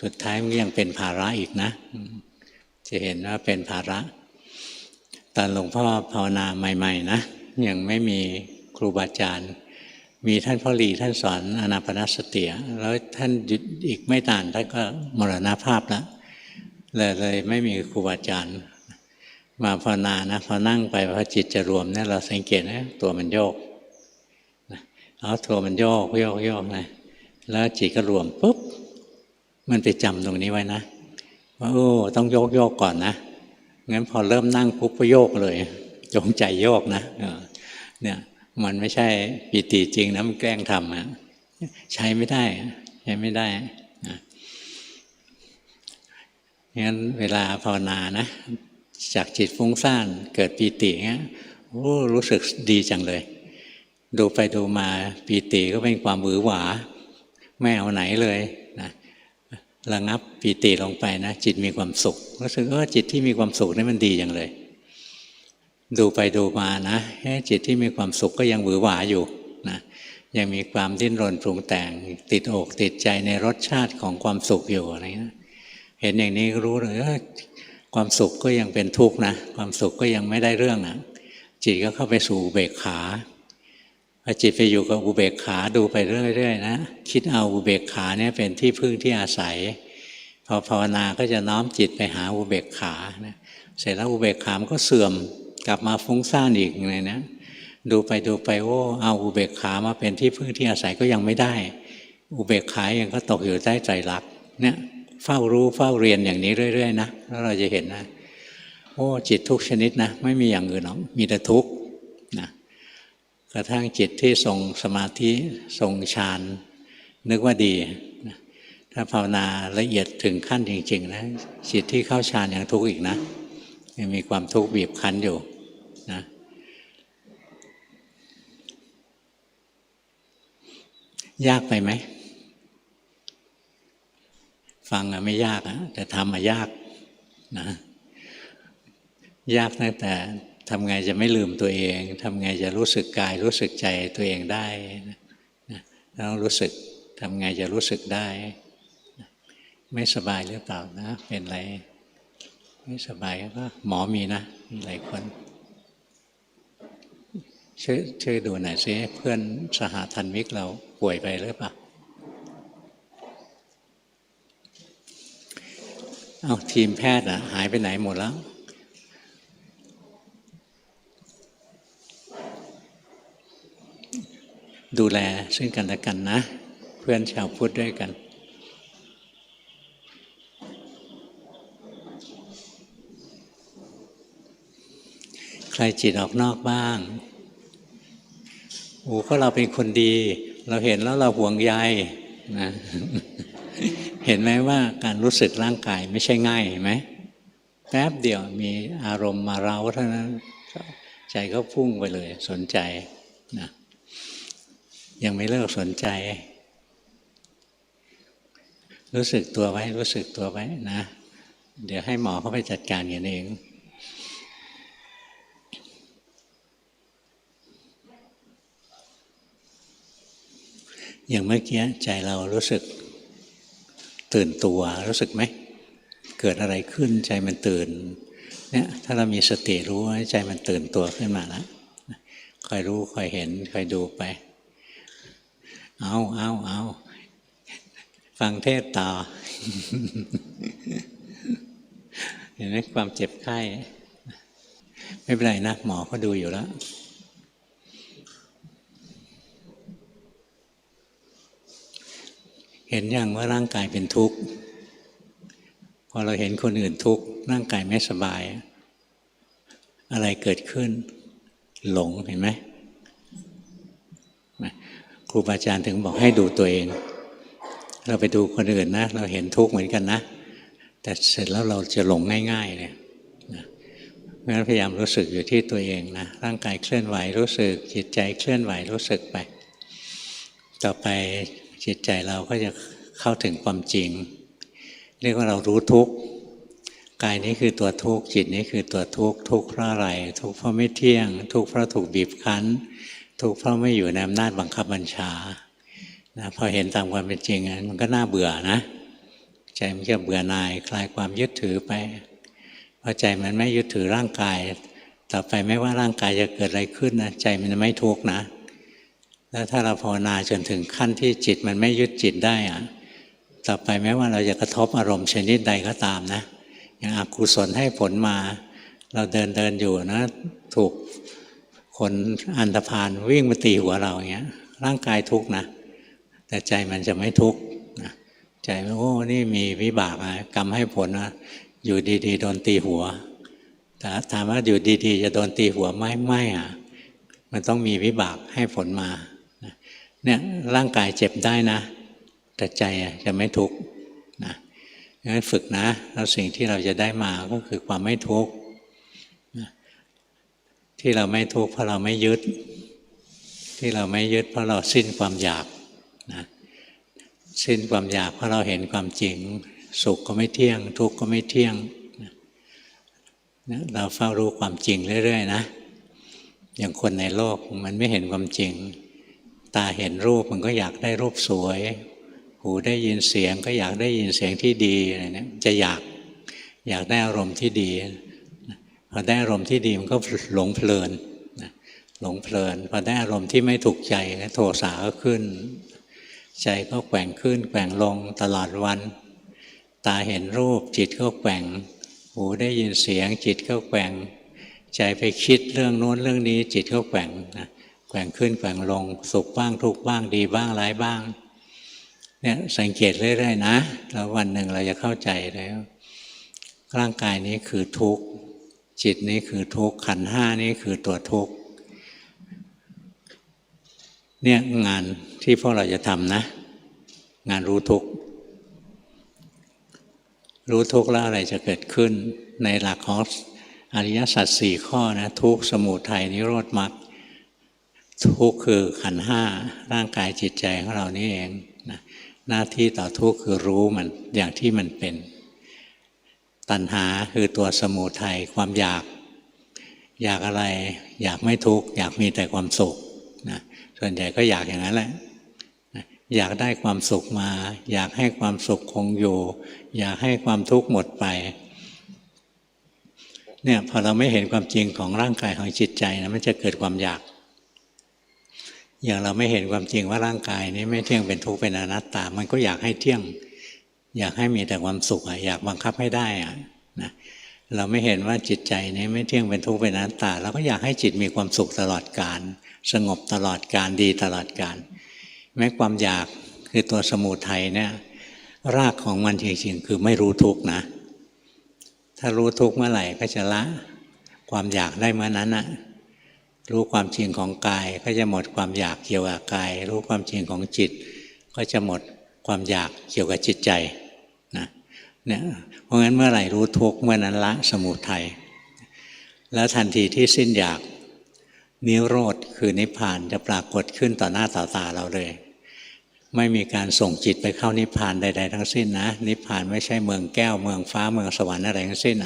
สุดท้ายมันยังเป็นภาระอีกนะจะเห็นว่าเป็นภาระตอนหลวงพ่อภาวนาใหม่ๆนะยังไม่มีครูบาอาจารย์มีท่านพ่อหลีท่านสอนอานาปานสติแล้วท่านอีกไม่นานท่านก็มรณภาพแล้วเลยไม่มีครูบาอาจารย์มาภาวนานะพอนั่งไปพอจิตจะรวมเนี่ยเราสังเกตนะตัวมันโยกตัวมันโยกนะแล้วจิตก็รวมปุ๊บมันไปจำตรงนี้ไว้นะว่าต้องโยกก่อนนะงั้นพอเริ่มนั่งปุ๊บก็โยกเลยจงใจโยกนะเนี่ยมันไม่ใช่ปีติจริงนะมันแกล้งทำนะใช้ไม่ได้นะงั้นเวลาภาวนานะจากจิตฟุ้งซ่านเกิดปีติเงี้ยรู้สึกดีจังเลยดูไปดูมาปีติก็เป็นความหวือหวาไม่เอาไหนเลยนะระงับปีติลงไปนะจิตมีความสุขรู้สึกจิตที่มีความสุขนี่มันดีอย่างเลยดูไปดูมานะจิตที่มีความสุขก็ยังหวือหวาอยู่นะยังมีความดิ้นรนปรุงแต่งติดอกติดใจในรสชาติของความสุขอยู่อะไรนะเห็นอย่างนี้ก็รู้เลยความสุขก็ยังเป็นทุกข์นะความสุขก็ยังไม่ได้เรื่องนะจิตก็เข้าไปสู่อุเบกขาพอจิตไปอยู่กับอุเบกขาดูไปเรื่อยๆนะคิดเอาอุเบกขาเนี่ยเป็นที่พึ่งที่อาศัยพอภาวนาก็จะน้อมจิตไปหาอุเบกขานะเสร็จแล้วอุเบกขามันก็เสื่อมกลับมาฟุ้งซ่านอีกเลยนะดูไปเอาอุเบกขามาเป็นที่พึ่งที่อาศัยก็ยังไม่ได้อุเบกขายังก็ตกอยู่ใต้ไตรลักษณ์เนี่ยเฝ้ารู้เฝ้าเรียนอย่างนี้เรื่อยๆนะแล้วเราจะเห็นนะจิตทุกชนิดนะไม่มีอย่างอื่นหรอกมีแต่ทุกข์นะกระทั่งจิตที่ทรงสมาธิทรงฌานนึกว่าดีนะถ้าภาวนาละเอียดถึงขั้นจริงๆนะจิตที่เข้าฌานยังทุกข์อีกนะยังมีความทุกข์บีบคั้นอยู่นะยากไปไหมฟังไม่ยากนะแต่ทำยากนะยากตั้งแต่ทำไงจะไม่ลืมตัวเองทำไงจะรู้สึกกายรู้สึกใจตัวเองได้นะต้องรู้สึกทำไงจะรู้สึกได้ ไม่สบายหรือเปล่านะเป็นอะไรไม่สบายก็หมอมีนะมีหลายคนช่วยดูหน่อยสิเพื่อนสหธรรมิกเราป่วยไปหรือเปล่าเอาทีมแพทย์หายไปไหนหมดแล้วดูแลซึ่งกันและกันนะเพื่อนชาวพุทธด้วยกันใครจิตออกนอกบ้างโอ้ก็เราเป็นคนดีเราเห็นแล้วเราห่วงใยนะเห็นไหมว่าการรู้สึกร่างกายไม่ใช่ง่ายเห็นไหมแป๊บเดียวมีอารมณ์มาเร้าเท่านั้นใจก็พุ่งไปเลยสนใจนะยังไม่เลิกสนใจรู้สึกตัวไว้รู้สึกตัวไว้นะเดี๋ยวให้หมอเขาไปจัดการกันเองอย่างเมื่อกี้ใจเรารู้สึกตื่นตัวรู้สึกไหมเกิดอะไรขึ้นใจมันตื่นเนี่ยถ้าเรามีสติรู้ว่าใจมันตื่นตัวขึ้นมาแล้วคอยรู้คอยเห็นคอยดูไปเอาฟังเทศต่อ เห็นไหมความเจ็บไข้ไม่เป็นไรนะหมอก็ดูอยู่แล้วเห็นอย่างว่าร่างกายเป็นทุกข์พอเราเห็นคนอื่นทุกข์ร่างกายไม่สบายอะไรเกิดขึ้นหลงเห็นไหมครูบาอาจารย์ถึงบอกให้ดูตัวเองเราไปดูคนอื่นนะเราเห็นทุกข์เหมือนกันนะแต่เสร็จแล้วเราจะหลงง่ายๆเลยนะเพราะฉะนั้นพยายามรู้สึกอยู่ที่ตัวเองนะร่างกายเคลื่อนไหวรู้สึกจิตใจเคลื่อนไหวรู้สึกไปต่อไปจิตใจเราก็จะเข้าถึงความจริงเรียกว่าเรารู้ทุกข์กายนี้คือตัวทุกข์จิตนี้คือตัวทุกข์ทุกข์เพราะอะไรทุกข์เพราะไม่เที่ยงทุกข์เพราะถูกบีบคั้นทุกข์เพราะไม่อยู่ในอำนาจบังคับบัญชานะพอเห็นตามความเป็นจริงมันก็น่าเบื่อนะใจมันจะเบื่อหน่ายคลายความยึดถือไปพอใจมันไม่ยึดถือร่างกายต่อไปไม่ว่าร่างกายจะเกิดอะไรขึ้นนะใจมันจะไม่ทุกข์นะแล้วถ้าเราภาวนาจนถึงขั้นที่จิตมันไม่ยึดจิตได้ต่อไปแม้ว่าเราจะกระทบอารมณ์ชนิดใดก็ตามนะอย่างอกุศลให้ผลมาเราเดินอยู่นะถูกคนอันธพาลวิ่งมาตีหัวเราอย่างเงี้ยร่างกายทุกข์นะแต่ใจมันจะไม่ทุกข์นะใจโอ้นี่มีวิบากกรรมให้ผลนะอยู่ดีๆโดนตีหัวแต่ถามว่าอยู่ดีๆจะโดนตีหัวไม่มันต้องมีวิบากให้ผลมาเนี่ยร่างกายเจ็บได้นะแต่ใจจะไม่ทุกข์นะงั้นฝึกนะแล้วสิ่งที่เราจะได้มาก็คือความไม่ทุกข์ที่เราไม่ทุกข์เพราะเราไม่ยึดที่เราไม่ยึดเพราะเราสิ้นความอยากนะสิ้นความอยากเพราะเราเห็นความจริงสุขก็ไม่เที่ยงทุกข์ก็ไม่เที่ยงเราเฝ้ารู้ความจริงเรื่อยๆนะอย่างคนในโลกมันไม่เห็นความจริงตาเห็นรูปมันก็อยากได้รูปสวยหูได้ยินเสียงก็อยากได้ยินเสียงที่ดีอะไรเนี่ยจะอยากได้อารมณ์ที่ดีพอได้อารมณ์ที่ดีมันก็หลงเพลินหลงเพลินพอได้อารมณ์ที่ไม่ถูกใจโทสะก็ขึ้นใจก็แกว่งขึ้นแกว่งลงตลอดวันตาเห็นรูปจิตก็แกว่งหูได้ยินเสียงจิตก็แกว่งใจไปคิดเรื่องโน้นเรื่องนี้จิตก็แกว่งแกว่งขึ้นแกว่งลงสุขบ้างทุกข์บ้างดีบ้างร้ายบ้างเนี่ยสังเกตเรื่อยๆนะแล้ววันหนึ่งเราจะเข้าใจแล้วร่างกายนี้คือทุกข์จิตนี้คือทุกข์ขันธ์ห้านี้คือตัวทุกข์เนี่ยงานที่พวกเราจะทำนะงานรู้ทุกข์รู้ทุกข์แล้วอะไรจะเกิดขึ้นในหลักของอริยสัจสี่ข้อนะทุกข์สมุทัยนิโรธมรรคทุกข์คือขันธ์ห้าร่างกายจิตใจของเรานี่เองนะหน้าที่ต่อทุกข์คือรู้มันอย่างที่มันเป็นตัณหาคือตัวสมุทัยความอยากอะไรอยากไม่ทุกข์อยากมีแต่ความสุขนะส่วนใหญ่ก็อยากอย่างนั้นแหละ อยากได้ความสุขมาอยากให้ความสุขคงอยู่อยากให้ความทุกข์หมดไปเนี่ยพอเราไม่เห็นความจริงของร่างกายของจิตใจนะมันจะเกิดความอยากอย่างเราไม่เห็นความจริงว่าร่างกายนี้ไม่เที่ยงเป็นทุกข์เป็นอนัตตามันก็อยากให้เที่ยงอยากให้มีแต่ความสุขอยากบังคับให้ได้นะเราไม่เห็นว่าจิตใจนี้ไม่เที่ยงเป็นทุกข์เป็นอนัตตาเราก็อยากให้จิตมีความสุขตลอดกาลสงบตลอดกาลดีตลอดกาลแม้ความอยากคือตัวสมุทัยเนี่ยรากของมันจริงๆคือไม่รู้ทุกข์นะถ้ารู้ทุกข์เมื่อไหร่ก็จะละความอยากได้เมื่อนั้นนะรู้ความจริงของกายก็จะหมดความอยากเกี่ยวกับกายรู้ความจริงของจิตก็จะหมดความอยากเกี่ยวกับจิตใจนะเนี่ยเพราะงั้นเมื่อไหร่รู้ทุกข์เมื่อนั้นละสมุทัยแล้วทันทีที่สิ้นอยากนิโรธคือนิพพานจะปรากฏขึ้นต่อหน้าต่อตาเราเลยไม่มีการส่งจิตไปเข้านิพพานใดๆทั้งสิ้นนะนิพพานไม่ใช่เมืองแก้วเมืองฟ้าเมืองสวรรค์อะไรทั้งสิ้น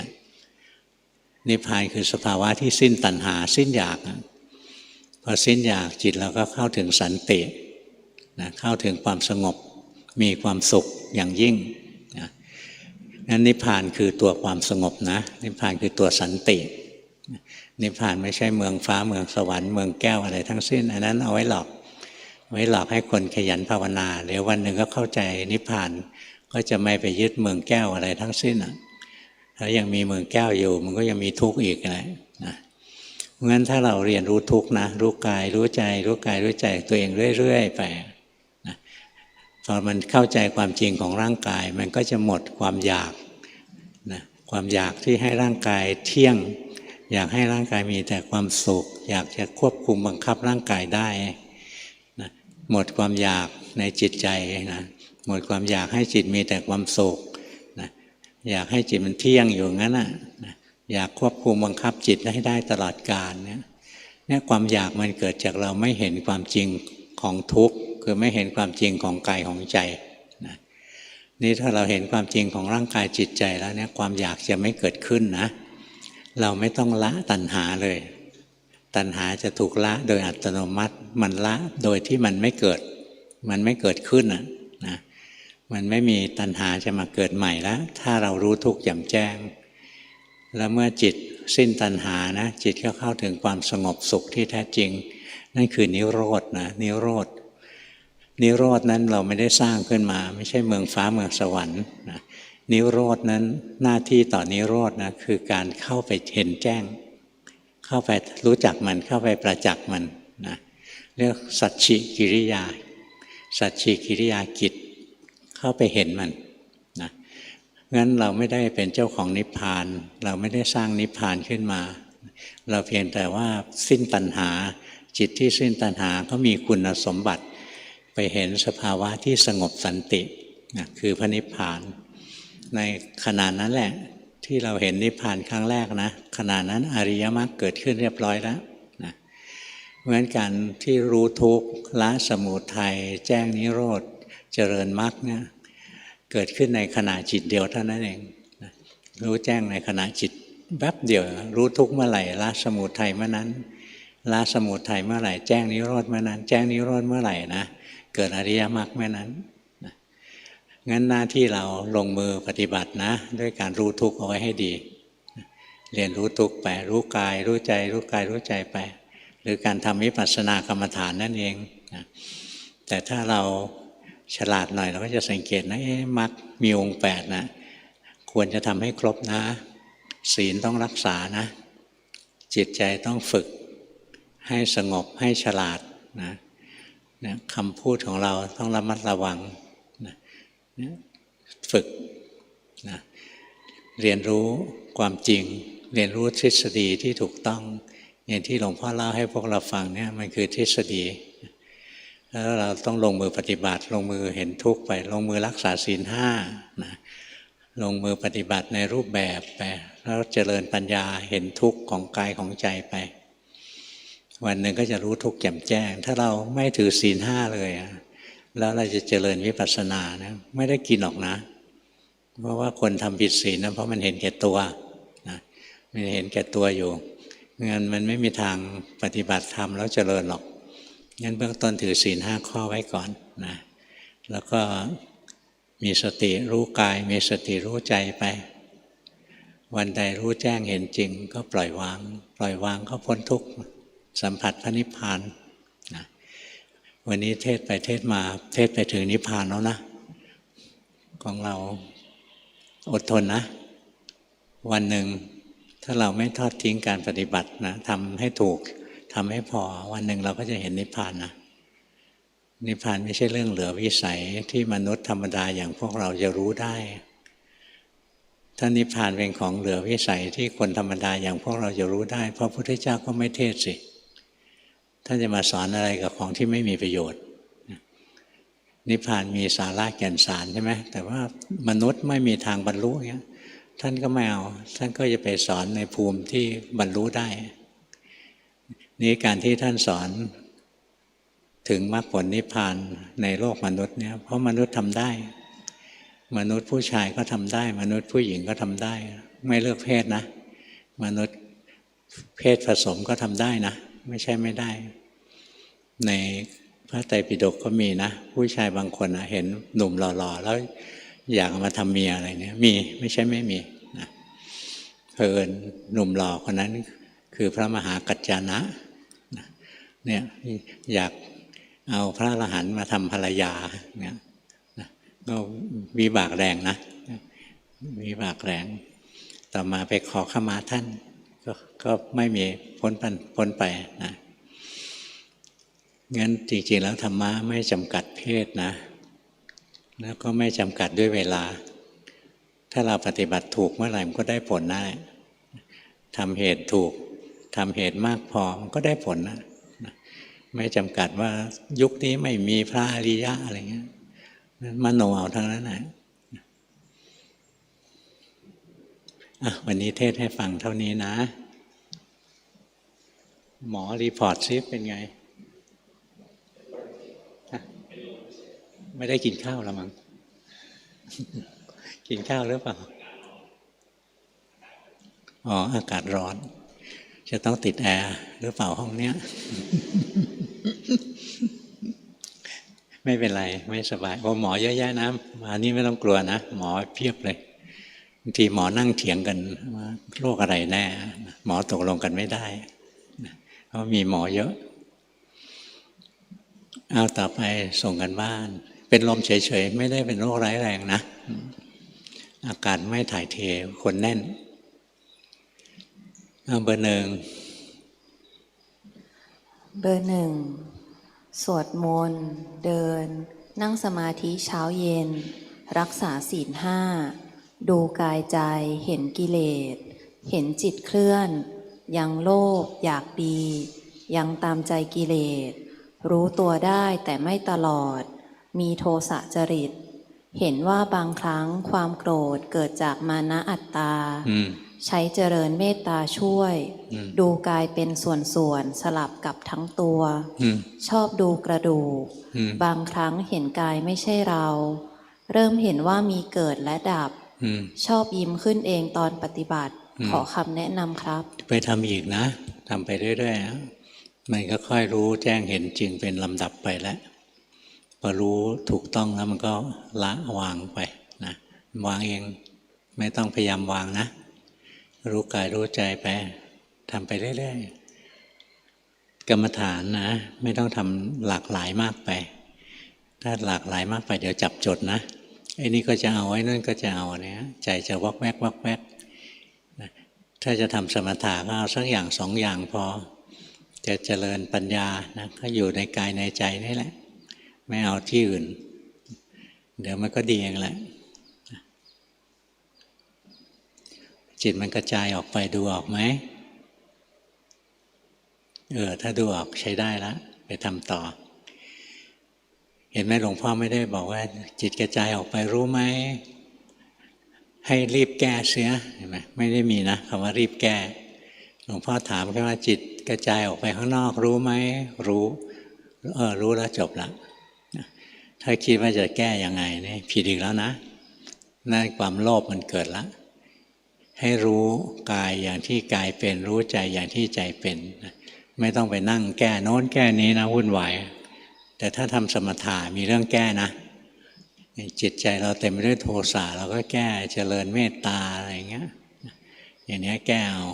นิพพานคือสภาวะที่สิ้นตัณหาสิ้นอยากพอสิ้นอยากจิตเราก็เข้าถึงสันตินะเข้าถึงความสงบมีความสุขอย่างยิ่งนะนั้นนิพพานคือตัวความสงบนะนิพพานคือตัวสันตินิพพานไม่ใช่เมืองฟ้าเมืองสวรรค์เมืองแก้วอะไรทั้งสิ้นอันนั้นเอาไว้หลอกให้คนขยันภาวนาเดี๋ยววันหนึ่งก็เข้าใจนิพพานก็จะไม่ไปยึดเมืองแก้วอะไรทั้งสิ้นถ้ายังมีเมืองแก้วอยู่มันก็ยังมีทุกข์อีกนะเพราะงั้นถ้าเราเรียนรู้ทุกข์นะรู้กายรู้ใจรู้กายรู้ใจตัวเองเรื่อยๆไปนะพอมันเข้าใจความจริงของร่างกายมันก็จะหมดความอยากนะความอยากที่ให้ร่างกายเที่ยงอยากให้ร่างกายมีแต่ความสุขอยากจะควบคุมบังคับร่างกายได้นะหมดความอยากในจิตใจนะหมดความอยากให้จิตมีแต่ความสุขนะอยากให้จิตมันเที่ยงอยู่งั้นนะอยากควบคุมบังคับจิตให้ได้ตลอดกาลเนี่ยความอยากมันเกิดจากเราไม่เห็นความจริงของทุกข์คือไม่เห็นความจริงของกายของใจนะนี่ถ้าเราเห็นความจริงของร่างกายจิตใจแล้วเนี่ยความอยากจะไม่เกิดขึ้นนะเราไม่ต้องละตัณหาเลยตัณหาจะถูกละโดยอัตโนมัติมันละโดยที่มันไม่เกิดขึ้นนะมันไม่มีตัณหาจะมาเกิดใหม่แล้วถ้าเรารู้ทุกข์แจ่มแจ้งแล้วเมื่อจิตสิ้นตัณหานะจิตก็เข้าถึงความสงบสุขที่แท้จริงนั่นคือนิโรธนะนิโรธนั้นเราไม่ได้สร้างขึ้นมาไม่ใช่เมืองฟ้าเมืองสวรรค์นะนิโรธนั้นหน้าที่ต่อนิโรธนะคือการเข้าไปเห็นแจ้งเข้าไปรู้จักมันเข้าไปประจักษ์มันนะเรียกสัจฉิกิริยาสัจฉิกิริยากิจเข้าไปเห็นมันนะงั้นเราไม่ได้เป็นเจ้าของนิพพานเราไม่ได้สร้างนิพพานขึ้นมาเราเพียงแต่ว่าสิ้นตัณหาจิตที่สิ้นตัณหาก็มีคุณสมบัติไปเห็นสภาวะที่สงบสันตินะคือพระนิพพานในขณะนั้นแหละที่เราเห็นนิพพานครั้งแรกนะขณะนั้นอริยมรรคเกิดขึ้นเรียบร้อยแล้วนะเพราะฉะนั้นการที่รู้ทุกข์ละสมุทัยแจ้งนิโรธเจริญมรรคเนี่ยเกิดขึ้นในขณะจิตเดียวเท่านั้นเองนะรู้แจ้งในขณะจิตแป๊บเดียวรู้ทุกข์เมื่อไหร่ละสมุทัยเมื่อนั้นละสมุทัยเมื่อไหร่แจ้งนิโรธเมื่อนั้นแจ้งนิโรธเมื่อไหร่นะเกิดอริยมรรคเมื่อนั้นงั้นหน้าที่เราลงมือปฏิบัตินะด้วยการรู้ทุกข์เอาไว้ให้ดีเรียนรู้ทุกข์ไปรู้กายรู้ใจรู้กายรู้ใจไปหรือการทำวิปัสสนากรรมฐานนั่นเองนะแต่ถ้าเราฉลาดหน่อยเราก็จะสังเกตนะมรรคมีองค์8นะควรจะทำให้ครบนะศีลต้องรักษานะจิตใจต้องฝึกให้สงบให้ฉลาดนะคำพูดของเราต้องระมัดระวังนะฝึกนะเรียนรู้ความจริงเรียนรู้ทฤษฎีที่ถูกต้องอย่างที่หลวงพ่อเล่าให้พวกเราฟังเนี่ยมันคือทฤษฎีแล้วเราต้องลงมือปฏิบัติลงมือเห็นทุกข์ไปลงมือรักษาศีล5นะลงมือปฏิบัติในรูปแบบไปแล้วเจริญปัญญาเห็นทุกข์ของกายของใจไปวันหนึ่งก็จะรู้ทุกข์แจ่มแจ้งถ้าเราไม่ถือศีล5เลยแล้วเราจะเจริญวิปัสสนานะไม่ได้กินหรอกนะเพราะว่าคนทำผิดศีลนะเพราะมันเห็นแก่ตัวนะมันเห็นแก่ตัวอยู่งั้นมันไม่มีทางปฏิบัติธรรมแล้วเจริญหรอกงั้นเบื้องต้นถือศีล5ข้อไว้ก่อนนะ แล้วก็มีสติรู้กายมีสติรู้ใจไปวันใดรู้แจ้งเห็นจริงก็ปล่อยวางปล่อยวางก็พ้นทุกข์สัมผัสพระนิพพานนะวันนี้เทศไปเทศมาเทศไปถึงนิพพานแล้วนะของเราอดทนนะวันหนึ่งถ้าเราไม่ทอดทิ้งการปฏิบัตินะทำให้ถูกทำให้พอวันหนึ่งเราก็จะเห็นนิพพานนะนิพพานไม่ใช่เรื่องเหลือวิสัยที่มนุษย์ธรรมดาอย่างพวกเราจะรู้ได้ถ้านิพพานเป็นของเหลือวิสัยที่คนธรรมดาอย่างพวกเราจะรู้ได้เพราะพระพุทธเจ้าก็ไม่เทศสิท่านจะมาสอนอะไรกับของที่ไม่มีประโยชน์นิพพานมีสาระแก่นสารใช่ไหมแต่ว่ามนุษย์ไม่มีทางบรรลุเงี้ยท่านก็ไม่เอาท่านก็จะไปสอนในภูมิที่บรรลุได้นี่การที่ท่านสอนถึงมรรคผลนิพพานในโลกมนุษย์เนี่ยเพราะมนุษย์ทำได้มนุษย์ผู้ชายก็ทำได้มนุษย์ผู้หญิงก็ทำได้ไม่เลือกเพศนะมนุษย์เพศผสมก็ทำได้นะไม่ใช่ไม่ได้ในพระไตรปิฎกก็มีนะผู้ชายบางคนนะเห็นหนุ่มหล่อๆแล้วอยากมาทำเมียอะไรเนี่ยมีไม่ใช่ไม่มีนะเผอิญหนุ่มหล่อคนนั้นคือพระมหากัจจานะเนี่ยอยากเอาพระอรหันต์มาทำภรรยาเนี่ยก็วิบากแรงนะวิบากแรงต่อมาไปขอขมาท่านก็ไม่มีพ้นไปนะงั้นจริงๆแล้วธรรมะไม่จำกัดเพศนะแล้วก็ไม่จำกัดด้วยเวลาถ้าเราปฏิบัติถูกเมื่อไหร่มันก็ได้ผลได้ทำเหตุถูกทำเหตุมากพอมันก็ได้ผลนะไม่จำกัดว่ายุคนี้ไม่มีพระอริยะอะไรเงี้ยมโนเอาทั้งนั้นแหละวันนี้เทศให้ฟังเท่านี้นะหมอรีพอร์ตซิเป็นไงไม่ได้กินข้าวแล้วมั้งกินข้าวหรือเปล่าอากาศร้อนจะต้องติดแอร์หรือเปล่าห้องเนี้ย ไม่เป็นไรไม่สบายหมอเยอะแยะนะมานี่ไม่ต้องกลัวนะหมอเพียบเลยบางทีหมอนั่งเถียงกันว่าโรคอะไรแน่หมอตกลงกันไม่ได้เพราะมีหมอเยอะเอาต่อไปส่งกันบ้านเป็นลมเฉยๆไม่ได้เป็นโรคร้ายแรงนะอากาศไม่ถ่ายเทคนแน่นเอาเบอร์หนึ่งสวดมนต์เดินนั่งสมาธิเช้าเย็นรักษาศีล 5ดูกายใจเห็นกิเลสเห็นจิตเคลื่อนยังโลภอยากดียังตามใจกิเลสรู้ตัวได้แต่ไม่ตลอดมีโทสะจริตเห็นว่าบางครั้งความโกรธเกิดจากมานะอัตตาใช้เจริญเมตตาช่วยดูกายเป็นส่วนๆสลับกับทั้งตัวชอบดูกระดูกบางครั้งเห็นกายไม่ใช่เราเริ่มเห็นว่ามีเกิดและดับชอบยิ้มขึ้นเองตอนปฏิบัติขอคำแนะนำครับไปทำอีกนะทำไปเรื่อยๆนะมันก็ค่อยรู้แจ้งเห็นจริงเป็นลำดับไปแล้วพอรู้ถูกต้องแล้วมันก็ละวางไปนะวางเองไม่ต้องพยายามวางนะรู้กายรู้ใจไปทำไปเรื่อยๆกรรมฐานนะไม่ต้องทำหลากหลายมากไปถ้าหลากหลายมากไปเดี๋ยวจับจดนะไอ้นี่ก็จะเอาไอ้นั่นก็จะเอาเนี่ยใจจะวักแวกวักแวกนะถ้าจะทำสมถะก็เอาสักอย่างสองอย่างพอจะเจริญปัญญานะก็อยู่ในกายในใจนี่แหละไม่เอาที่อื่นเดี๋ยวมันก็ดีเองแหละจิตมันกระจายออกไปดูออกไหมถ้าดูออกใช้ได้แล้วไปทำต่อเห็นไหมหลวงพ่อไม่ได้บอกว่าจิตกระจายออกไปรู้ไหมให้รีบแก้เสียเห็นไหมไม่ได้มีนะคำว่ารีบแก้หลวงพ่อถามแค่ว่าจิตกระจายออกไปข้างนอกรู้ไหมรู้รู้แล้วจบละถ้าคิดว่าจะแก้ยังไงนี่ผิดอีกแล้วนะนั่นความโลภมันเกิดละให้รู้กายอย่างที่กายเป็นรู้ใจอย่างที่ใจเป็นไม่ต้องไปนั่งแก้โน้นแก้นี้นะวุ่นวายแต่ถ้าทำสมถะมีเรื่องแก้นะ จิตใจเราเต็มไปด้วยโทสะเราก็แก้เจริญเมตตาอะไรอย่างเงี้ยอย่างนี้แก้เอา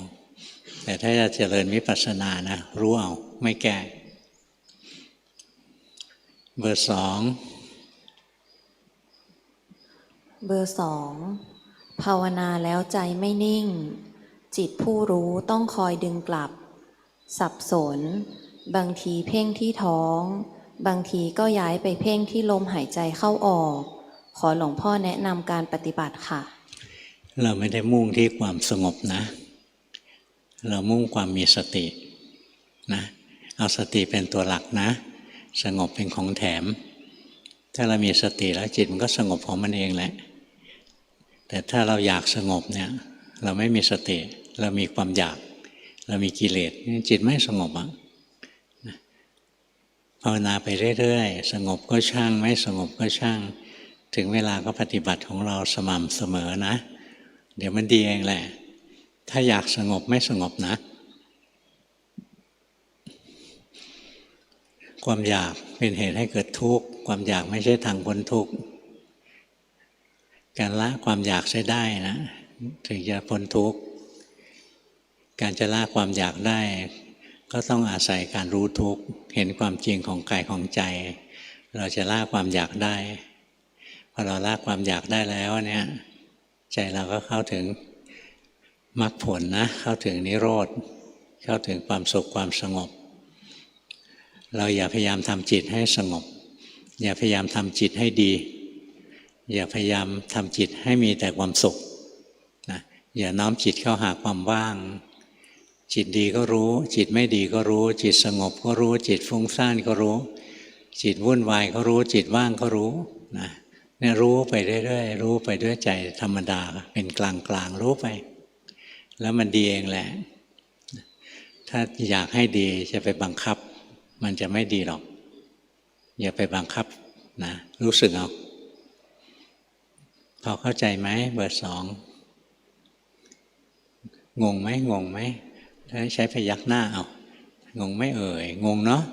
แต่ถ้าจะเจริญวิปัสสนานะรู้เอาไม่แก้เบอร์สองภาวนาแล้วใจไม่นิ่งจิตผู้รู้ต้องคอยดึงกลับสับสนบางทีเพ่งที่ท้องบางทีก็ย้ายไปเพ่งที่ลมหายใจเข้าออกขอหลวงพ่อแนะนำการปฏิบัติค่ะเราไม่ได้มุ่งที่ความสงบนะเรามุ่งความมีสตินะเอาสติเป็นตัวหลักนะสงบเป็นของแถมถ้าเรามีสติแล้วจิตมันก็สงบของมันเองแหละแต่ถ้าเราอยากสงบเนี่ยเราไม่มีสติเรามีความอยากเรามีกิเลสจิตไม่สงบอ่ะภาวนาไปเรื่อยๆสงบก็ช่างไม่สงบก็ช่างถึงเวลาก็ปฏิบัติของเราสม่ำเสมอนะเดี๋ยวมันดีเองแหละถ้าอยากสงบไม่สงบนะความอยากเป็นเหตุให้เกิดทุกข์ความอยากไม่ใช่ทางพ้นทุกข์การละความอยากใช้ได้นะถึงจะพ้นทุกข์การจะละความอยากได้ก็ต้องอาศัยการรู้ทุกข์เห็นความจริงของกายของใจเราจะละความอยากได้พอเราละความอยากได้แล้วเนี่ยใจเราก็เข้าถึงมรรคผลนะเข้าถึงนิโรธเข้าถึงความสุขความสงบเราอย่าพยายามทำจิตให้สงบอย่าพยายามทำจิตให้ดีอย่าพยายามทำจิตให้มีแต่ความสุขนะอย่าน้อมจิตเข้าหาความว่างจิตดีก็รู้จิตไม่ดีก็รู้จิตสงบก็รู้จิตฟุ้งซ่านก็รู้จิตวุ่นวายก็รู้จิตว่างก็รู้นะเนี่ยรู้ไปเรื่อยๆรู้ไปด้วยใจธรรมดาเป็นกลางๆรู้ไปแล้วมันดีเองแหละถ้าอยากให้ดีจะไปบังคับมันจะไม่ดีหรอกอย่าไปบังคับนะรู้สึกเอาพอเข้าใจไหมเบอร์สองงงไหมถ้าใช้พยักหน้าเอางงไหมเอ่ยงงเนาะ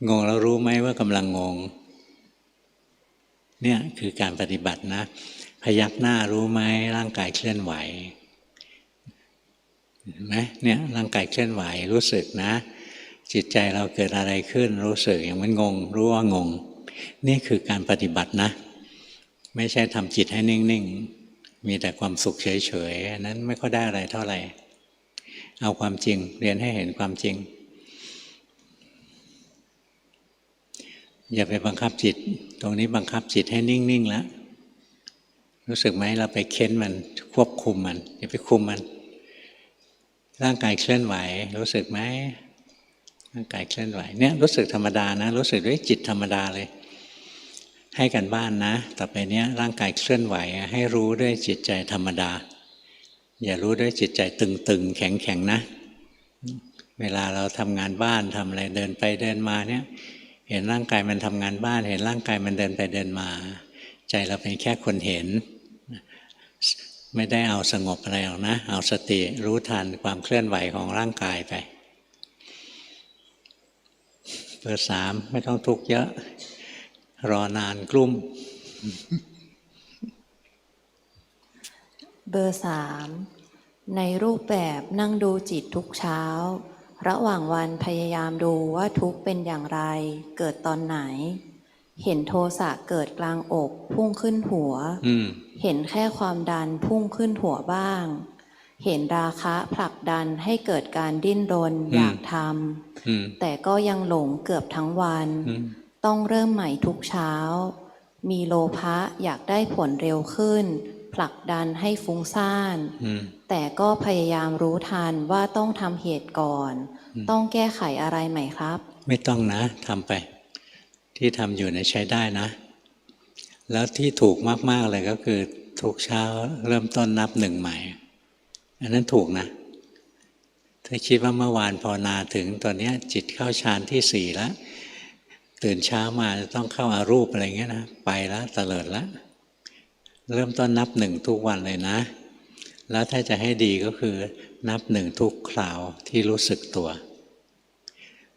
งงแล้วรู้ไหมว่ากำลังงงเนี่ยคือการปฏิบัตินะพยักหน้ารู้ไหมร่างกายเคลื่อนไหวเห็นไหมเนี่ยร่างกายเคลื่อนไหวรู้สึกนะจิตใจเราเกิดอะไรขึ้นรู้สึกอย่างมันงงรู้ว่างงนี่คือการปฏิบัตินะไม่ใช่ทำจิตให้นิ่งๆมีแต่ความสุขเฉยๆอันนั้นไม่ค่อยได้อะไรเท่าไหร่เอาความจริงเรียนให้เห็นความจริงอย่าไปบังคับจิตตรงนี้บังคับจิตให้นิ่งๆแล้วรู้สึกไหมเราไปเค้นมันควบคุมมันอย่าไปคุมมันร่างกายเคลื่อนไหวรู้สึกไหมร่างกายเคลื่อนไหวเนี่ยรู้สึกธรรมดานะรู้สึกด้วยจิตธรรมดาเลยให้กันบ้านนะต่อไปเนี้ยร่างกายเคลื่อนไหวให้รู้ด้วยจิตใจธรรมดาอย่ารู้ด้วยจิตใจตึงๆแข็งๆนะเวลาเราทำงานบ้านทำอะไรเดินไปเดินมาเนี่ยเห็นร่างกายมันทำงานบ้านเห็นร่างกายมันเดินไปเดินมาใจเราเป็นแค่คนเห็นไม่ได้เอาสงบอะไรหรอกนะเอาสติรู้ทันความเคลื่อนไหวของร่างกายไปเบอร์สามไม่ต้องทุกข์เยอะรอนานกลุ้มเบอร์สามในรูปแบบนั่งดูจิตทุกเช้าระหว่างวันพยายามดูว่าทุกข์เป็นอย่างไรเกิดตอนไหนเห็นโทสะเกิดกลางอกพุ่งขึ้นหัวเห็นแค่ความดันพุ่งขึ้นหัวบ้างเห็นราคะผลักดันให้เกิดการดิ้นรนอยากทำแต่ก็ยังหลงเกือบทั้งวันต้องเริ่มใหม่ทุกเช้ามีโลภะอยากได้ผลเร็วขึ้นผลักดันให้ฟุ้งซ่านแต่ก็พยายามรู้ทันว่าต้องทำเหตุก่อนต้องแก้ไขอะไรไหมครับไม่ต้องนะทำไปที่ทำอยู่ใช้ได้นะแล้วที่ถูกมากๆเลยก็คือทุกเช้าเริ่มต้นนับหนึ่งใหม่อันนั้นถูกนะถ้าคิดว่าเมื่อวานภาวนาถึงตอนนี้จิตเข้าฌานที่สี่แล้วตื่นเช้ามาจะต้องเข้าอารูปอะไรเงี้ยนะไปแล้วเตลิดแล้วเริ่มต้นนับหนึ่งทุกวันเลยนะแล้วถ้าจะให้ดีก็คือนับหนึ่งทุกคราวที่รู้สึกตัว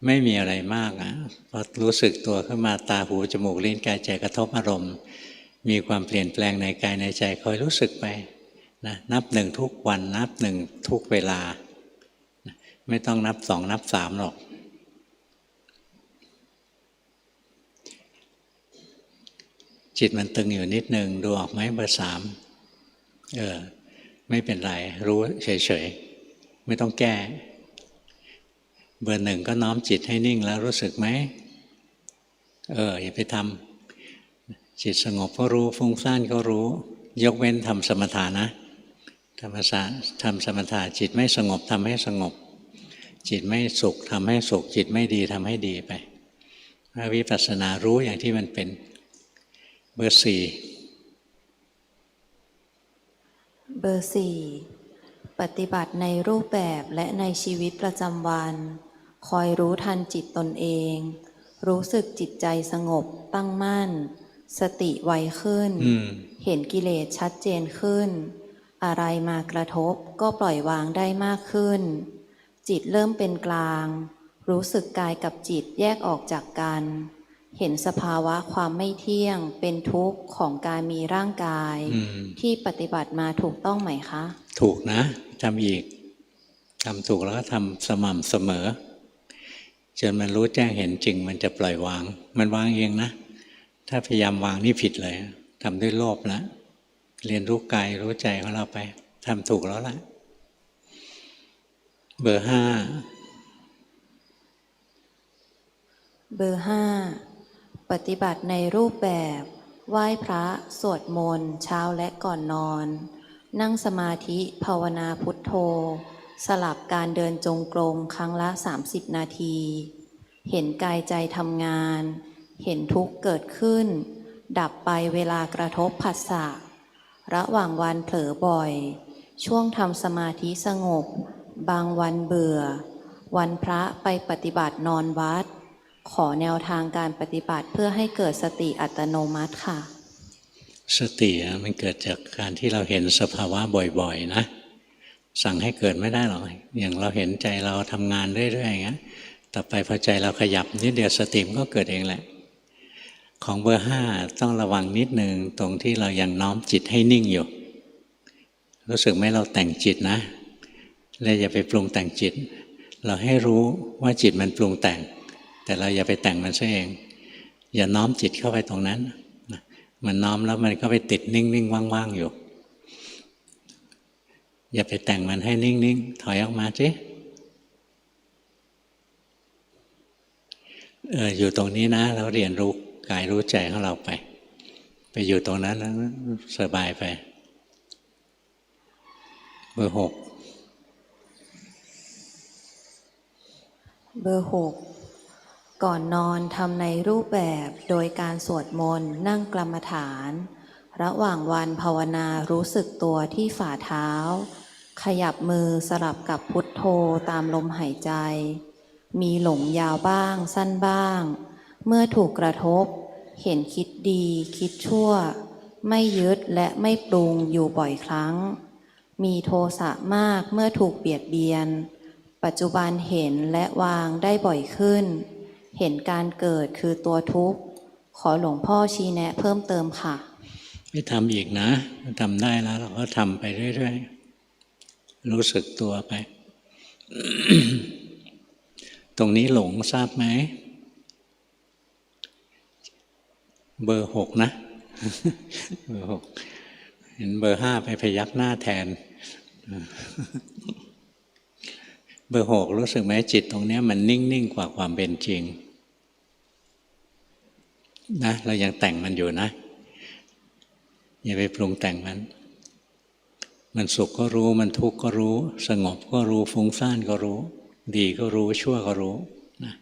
ไม่มีอะไรมากพอรู้สึกตัวขึ้นมาตาหูจมูกลิ้นกายใจกระทบอารมณ์มีความเปลี่ยนแปลงในกายในใจคอยรู้สึกไปนะนับหนึ่งทุกวันนับหนึ่งทุกเวลาไม่ต้องนับสองนับสามหรอกจิตมันตึงอยู่นิดนึงดูออกไหมเบอร์สามไม่เป็นไรรู้เฉยๆไม่ต้องแก้เบอร์หนึ่งก็น้อมจิตให้นิ่งแล้วรู้สึกไหมอย่าไปทำจิตสงบก็รู้ฟุ้งซ่านก็รู้ยกเว้นทำสมถะนะทำสมถะจิตไม่สงบทำให้สงบจิตไม่สุขทำให้สุขจิตไม่ดีทำให้ดีไปวิปัสสนารู้อย่างที่มันเป็นเบอร์สี่เบอร์สี่ปฏิบัติในรูปแบบและในชีวิตประจำวันคอยรู้ทันจิตตนเองรู้สึกจิตใจสงบตั้งมั่นสติไวขึ้นเห็นกิเลสชัดเจนขึ้นอะไรมากระทบก็ปล่อยวางได้มากขึ้นจิตเริ่มเป็นกลางรู้สึกกายกับจิตแยกออกจากกันเห็นสภาวะความไม่เที่ยงเป็นทุกข์ของการมีร่างกายที่ปฏิบัติมาถูกต้องไหมคะถูกนะทำอีกทำถูกแล้วก็ทำสม่ำเสมอจนมันรู้แจ้งเห็นจริงมันจะปล่อยวางมันวางเองนะถ้าพยายามวางนี่ผิดเลยทำด้วยโลภแล้วเรียนรู้กายรู้ใจของเราไปทำถูกแล้วล่ะเบอร์ห้าปฏิบัติในรูปแบบไหว้พระสวดมนต์เช้าและก่อนนอนนั่งสมาธิภาวนาพุทโธสลับการเดินจงกรมครั้งละ30 นาทีเห็นกายใจทำงานเห็นทุกข์เกิดขึ้นดับไปเวลากระทบผัสสะระหว่างวันเผลอบ่อยช่วงทำสมาธิสงบบางวันเบื่อวันพระไปปฏิบัตินอนวัดขอแนวทางการปฏิบัติเพื่อให้เกิดสติอัตโนมัติค่ะสติมันเกิดจากการที่เราเห็นสภาวะบ่อยๆนะสั่งให้เกิดไม่ได้หรอกอย่างเราเห็นใจเราทำงานเรื่อยๆอย่างเงี้ยต่อไปพอใจเราขยับนิดเดียวสติมันก็เกิดเองแหละของเบอร์ห้าต้องระวังนิดนึงตรงที่เรายังน้อมจิตให้นิ่งอยู่รู้สึกไหมเราแต่งจิตนะเลยอย่าไปปรุงแต่งจิตเราให้รู้ว่าจิตมันปรุงแต่งแต่เราอย่าไปแต่งมันซะเองอย่าน้อมจิตเข้าไปตรงนั้นมันน้อมแล้วมันก็ไปติดนิ่งๆว่างๆอยู่อย่าไปแต่งมันให้นิ่งๆถอยออกมาสิอยู่ตรงนี้นะแล้วเรียนรู้กายรู้ใจของเราไปอยู่ตรงนั้นแล้วสบายไปเบอร์หกก่อนนอนทำในรูปแบบโดยการสวดมนต์นั่งกรรมฐานระหว่างวันภาวนารู้สึกตัวที่ฝ่าเท้าขยับมือสลับกับพุทโธตามลมหายใจมีหลงยาวบ้างสั้นบ้างเมื่อถูกกระทบเห็นคิดดีคิดชั่วไม่ยึดและไม่ปรุงอยู่บ่อยครั้งมีโทสะมากเมื่อถูกเบียดเบียนปัจจุบันเห็นและวางได้บ่อยขึ้นเห็นการเกิดคือตัวทุกข์ขอหลวงพ่อชี้แนะเพิ่มเติมค่ะไม่ทำอีกนะทำได้แล้วเราก็ทำไปเรื่อยๆรู้สึกตัวไป ตรงนี้หลงทราบไหมเบอร์หกนะ เบอร์หกเห็นเบอร์ห้าไปพยักหน้าแทน เบอร์หกรู้สึกไหมจิตตรงนี้มันนิ่งๆกว่าความเป็นจริงนะเรายังแต่งมันอยู่นะอย่าไปปรุงแต่งมันสุขก็รู้มันทุกข์ก็รู้สงบก็รู้ฟุ้งซ่านก็รู้ดีก็รู้ชั่วก็รู้นะ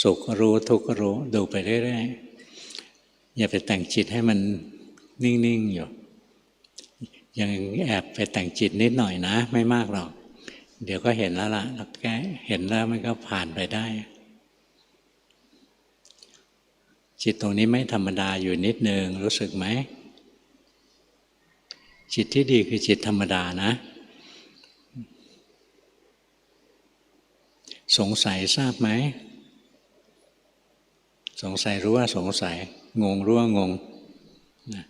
สุขก็รู้ทุกข์ก็รู้ดูไปเรื่อยๆอย่าไปแต่งจิตให้มันนิ่งๆอยู่ยังแอบไปแต่งจิตนิดหน่อยนะไม่มากหรอกเดี๋ยวก็เห็นแล้วล่ะแล้วแกเห็นแล้วมันก็ผ่านไปได้จิตตรงนี้ไม่ธรรมดาอยู่นิดนึงรู้สึกไหมจิตที่ดีคือจิตธรรมดานะสงสัยทราบไหม สงสัยรู้ว่าสงสัยงงรู้ว่างงนะ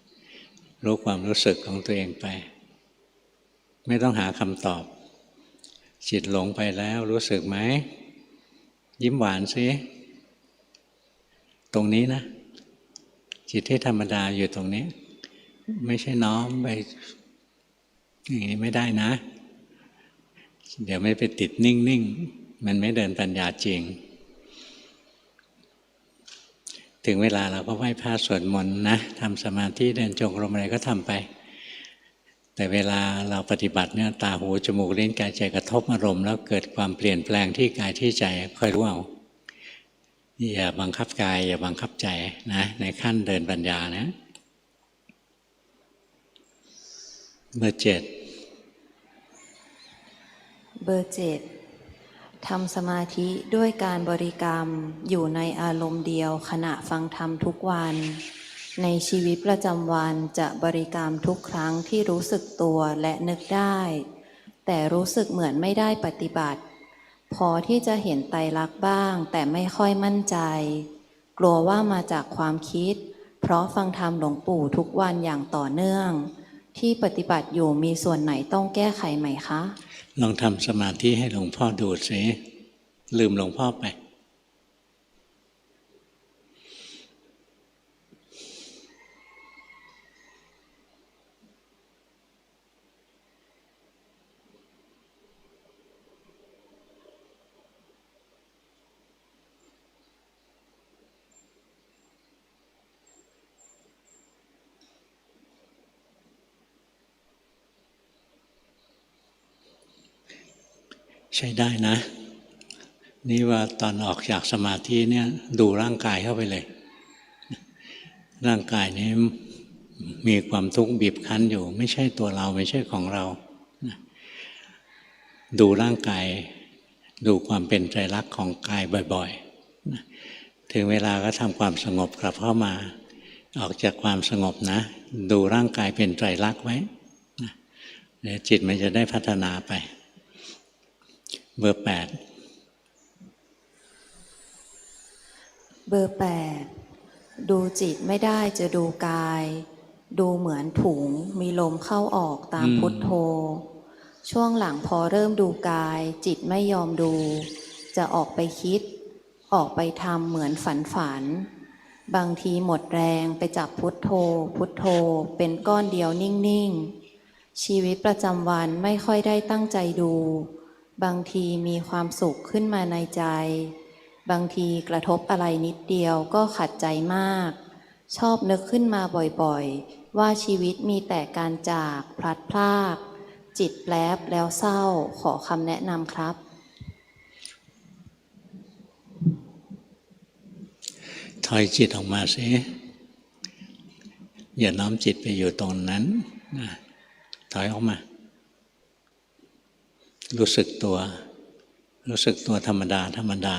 รู้ความรู้สึกของตัวเองไปไม่ต้องหาคำตอบจิตหลงไปแล้วรู้สึกไหมยิ้มหวานสิตรงนี้นะจิตที่ธรรมดาอยู่ตรงนี้ไม่ใช่น้อมไปอย่างนี้ไม่ได้นะเดี๋ยวไม่ไปติดนิ่งๆมันไม่เดินปัญญาจริงถึงเวลาเราก็ไหว้พระสวดมนต์นะทำสมาธิเดินจงกรมอะไรก็ทำไปแต่เวลาเราปฏิบัติเนี่ยตาหูจมูกลิ้นกายใจกระทบอารมณ์แล้วเกิดความเปลี่ยนแปลงที่กายที่ใจค่อยรู้เอาอย่าบังคับกายอย่าบังคับใจนะในขั้นเดินปัญญานะเบอร์ 7เบอร์ 7ทำสมาธิด้วยการบริกรรมอยู่ในอารมณ์เดียวขณะฟังธรรมทุกวันในชีวิตประจำวันจะบริกรรมทุกครั้งที่รู้สึกตัวและนึกได้แต่รู้สึกเหมือนไม่ได้ปฏิบัติพอที่จะเห็นไตรลักษณ์บ้างแต่ไม่ค่อยมั่นใจกลัวว่ามาจากความคิดเพราะฟังธรรมหลวงปู่ทุกวันอย่างต่อเนื่องที่ปฏิบัติอยู่มีส่วนไหนต้องแก้ไขไหมคะลองทำสมาธิให้หลวงพ่อดูสิลืมหลวงพ่อไปใช้ได้นะนี่ว่าตอนออกจากสมาธิเนี่ยดูร่างกายเข้าไปเลยร่างกายนี้มีความทุกข์บีบคั้นอยู่ไม่ใช่ตัวเราไม่ใช่ของเราดูร่างกายดูความเป็นไตรลักษณ์ของกายบ่อยๆถึงเวลาก็ทำความสงบกลับเข้ามาออกจากความสงบนะดูร่างกายเป็นไตรลักษณ์ไว้เดี๋ยวจิตมันจะได้พัฒนาไปเบอร์ 8เบอร์ 8ดูจิตไม่ได้จะดูกายดูเหมือนถุงมีลมเข้าออกตามพุทโธช่วงหลังพอเริ่มดูกายจิตไม่ยอมดูจะออกไปคิดออกไปทำเหมือนฝันบางทีหมดแรงไปจับพุทโธพุทโธเป็นก้อนเดียวนิ่งๆชีวิตประจำวันไม่ค่อยได้ตั้งใจดูบางทีมีความสุขขึ้นมาในใจบางทีกระทบอะไรนิดเดียวก็ขัดใจมากชอบนึกขึ้นมาบ่อยๆว่าชีวิตมีแต่การจากพลัดพรากจิตแปรบแล้วเศร้าขอคำแนะนำครับถอยจิตออกมาสิอย่าน้อมจิตไปอยู่ตรงนั้นถอยออกมารู้สึกตัวธรรมดาธรรมดา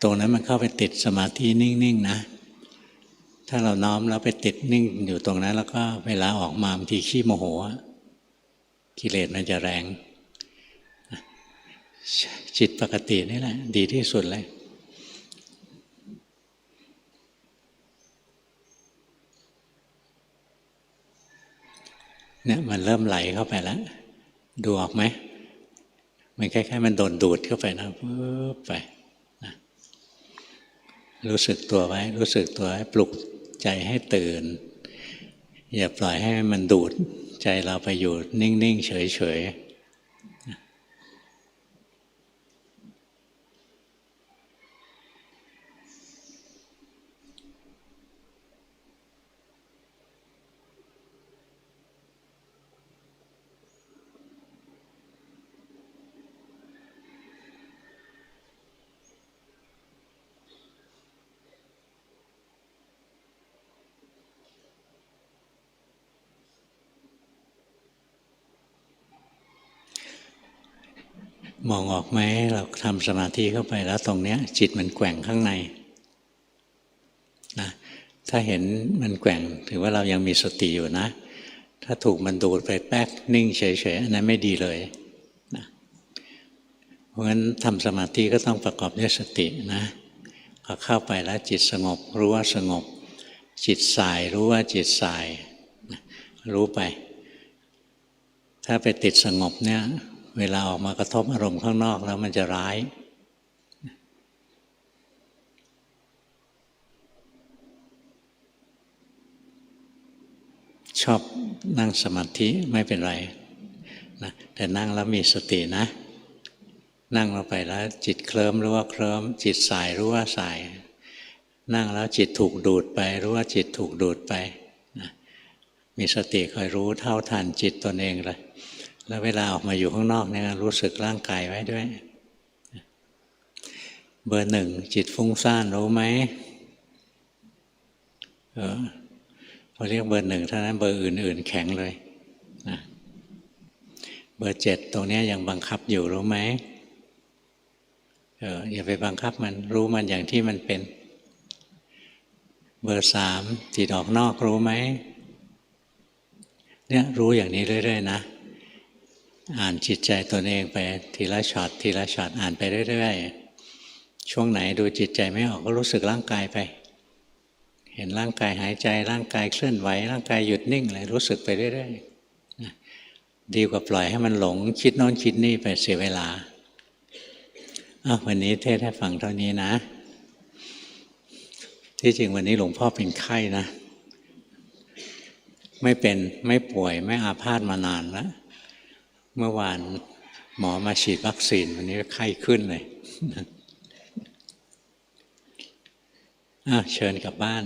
ตรงนั้นมันเข้าไปติดสมาธินิ่งๆนะถ้าเราน้อมแล้วไปติดนิ่งอยู่ตรงนั้นแล้วก็เวลาออกมาบางทีขี้โมโหกิเลสมันจะแรงจิตปกตินี่แหละดีที่สุดเลยเนี่ยมันเริ่มไหลเข้าไปแล้วดูออกไหมมันคล้ายๆมันโดนดูดเข้าไปนะปึ๊บไปนะรู้สึกตัวไว้รู้สึกตัวให้ปลุกใจให้ตื่นอย่าปล่อยให้มันดูดใจเราไปอยู่นิ่งๆเฉยๆมองออกไหมเราทำสมาธิเข้าไปแล้วตรงเนี้ยจิตมันแกว่งข้างในนะถ้าเห็นมันแกว่งถือว่าเรายังมีสติอยู่นะถ้าถูกมันดูดไปแป๊กนิ่งเฉยๆอันนั้นไม่ดีเลยนะเพราะฉะนั้นทำสมาธิก็ต้องประกอบด้วยสตินะ พอเข้าไปแล้วจิตสงบรู้ว่าสงบจิตส่ายรู้ว่าจิตส่ายรู้ไปถ้าไปติดสงบเนี่ยเวลาออกมากระทบอารมณ์ข้างนอกแล้วมันจะร้ายชอบนั่งสมาธิไม่เป็นไรนะแต่นั่งแล้วมีสตินะนั่งลงไปแล้วจิตเคลิ้มรู้ว่าเคลิ้มจิตสายรู้ว่าสายนั่งแล้วจิตถูกดูดไปรู้ว่าจิตถูกดูดไปนะมีสติคอยรู้เท่าทันจิตตนเองเลยแล้วเวลาออกมาอยู่ข้างนอกเนี่ยรู้สึกร่างกายไว้ด้วยเบอร์หนึ่งจิตฟุ้งซ่านรู้ไหมพอเรียกเบอร์หนึ่งเท่านั้นเบอร์อื่นๆแข็งเลยนะเบอร์เจ็ดตรงนี้ยังบังคับอยู่รู้ไหมอย่าไปบังคับมันรู้มันอย่างที่มันเป็นเบอร์สามจิตออกนอกรู้ไหมเนี่ยรู้อย่างนี้เรื่อยๆนะอ่านจิตใจตนเองไปทีละช็อตทีละช็อตอ่านไปเรื่อยๆช่วงไหนดูจิตใจไม่ออกก็รู้สึกร่างกายไปเห็นร่างกายหายใจร่างกายเคลื่อนไหวร่างกายหยุดนิ่งเลยรู้สึกไปเรื่อยๆดีกว่าปล่อยให้มันหลงคิดโน้นคิดนี่ไปเสียเวลาวันนี้เทศให้ฟังเท่านี้นะที่จริงวันนี้หลวงพ่อเป็นไข้นะไม่เป็นไม่ป่วยไม่อาพาธมานานแล้วเมื่อวานหมอมาฉีดวัคซีนวันนี้ไข้ขึ้นเลยเชิญกลับบ้าน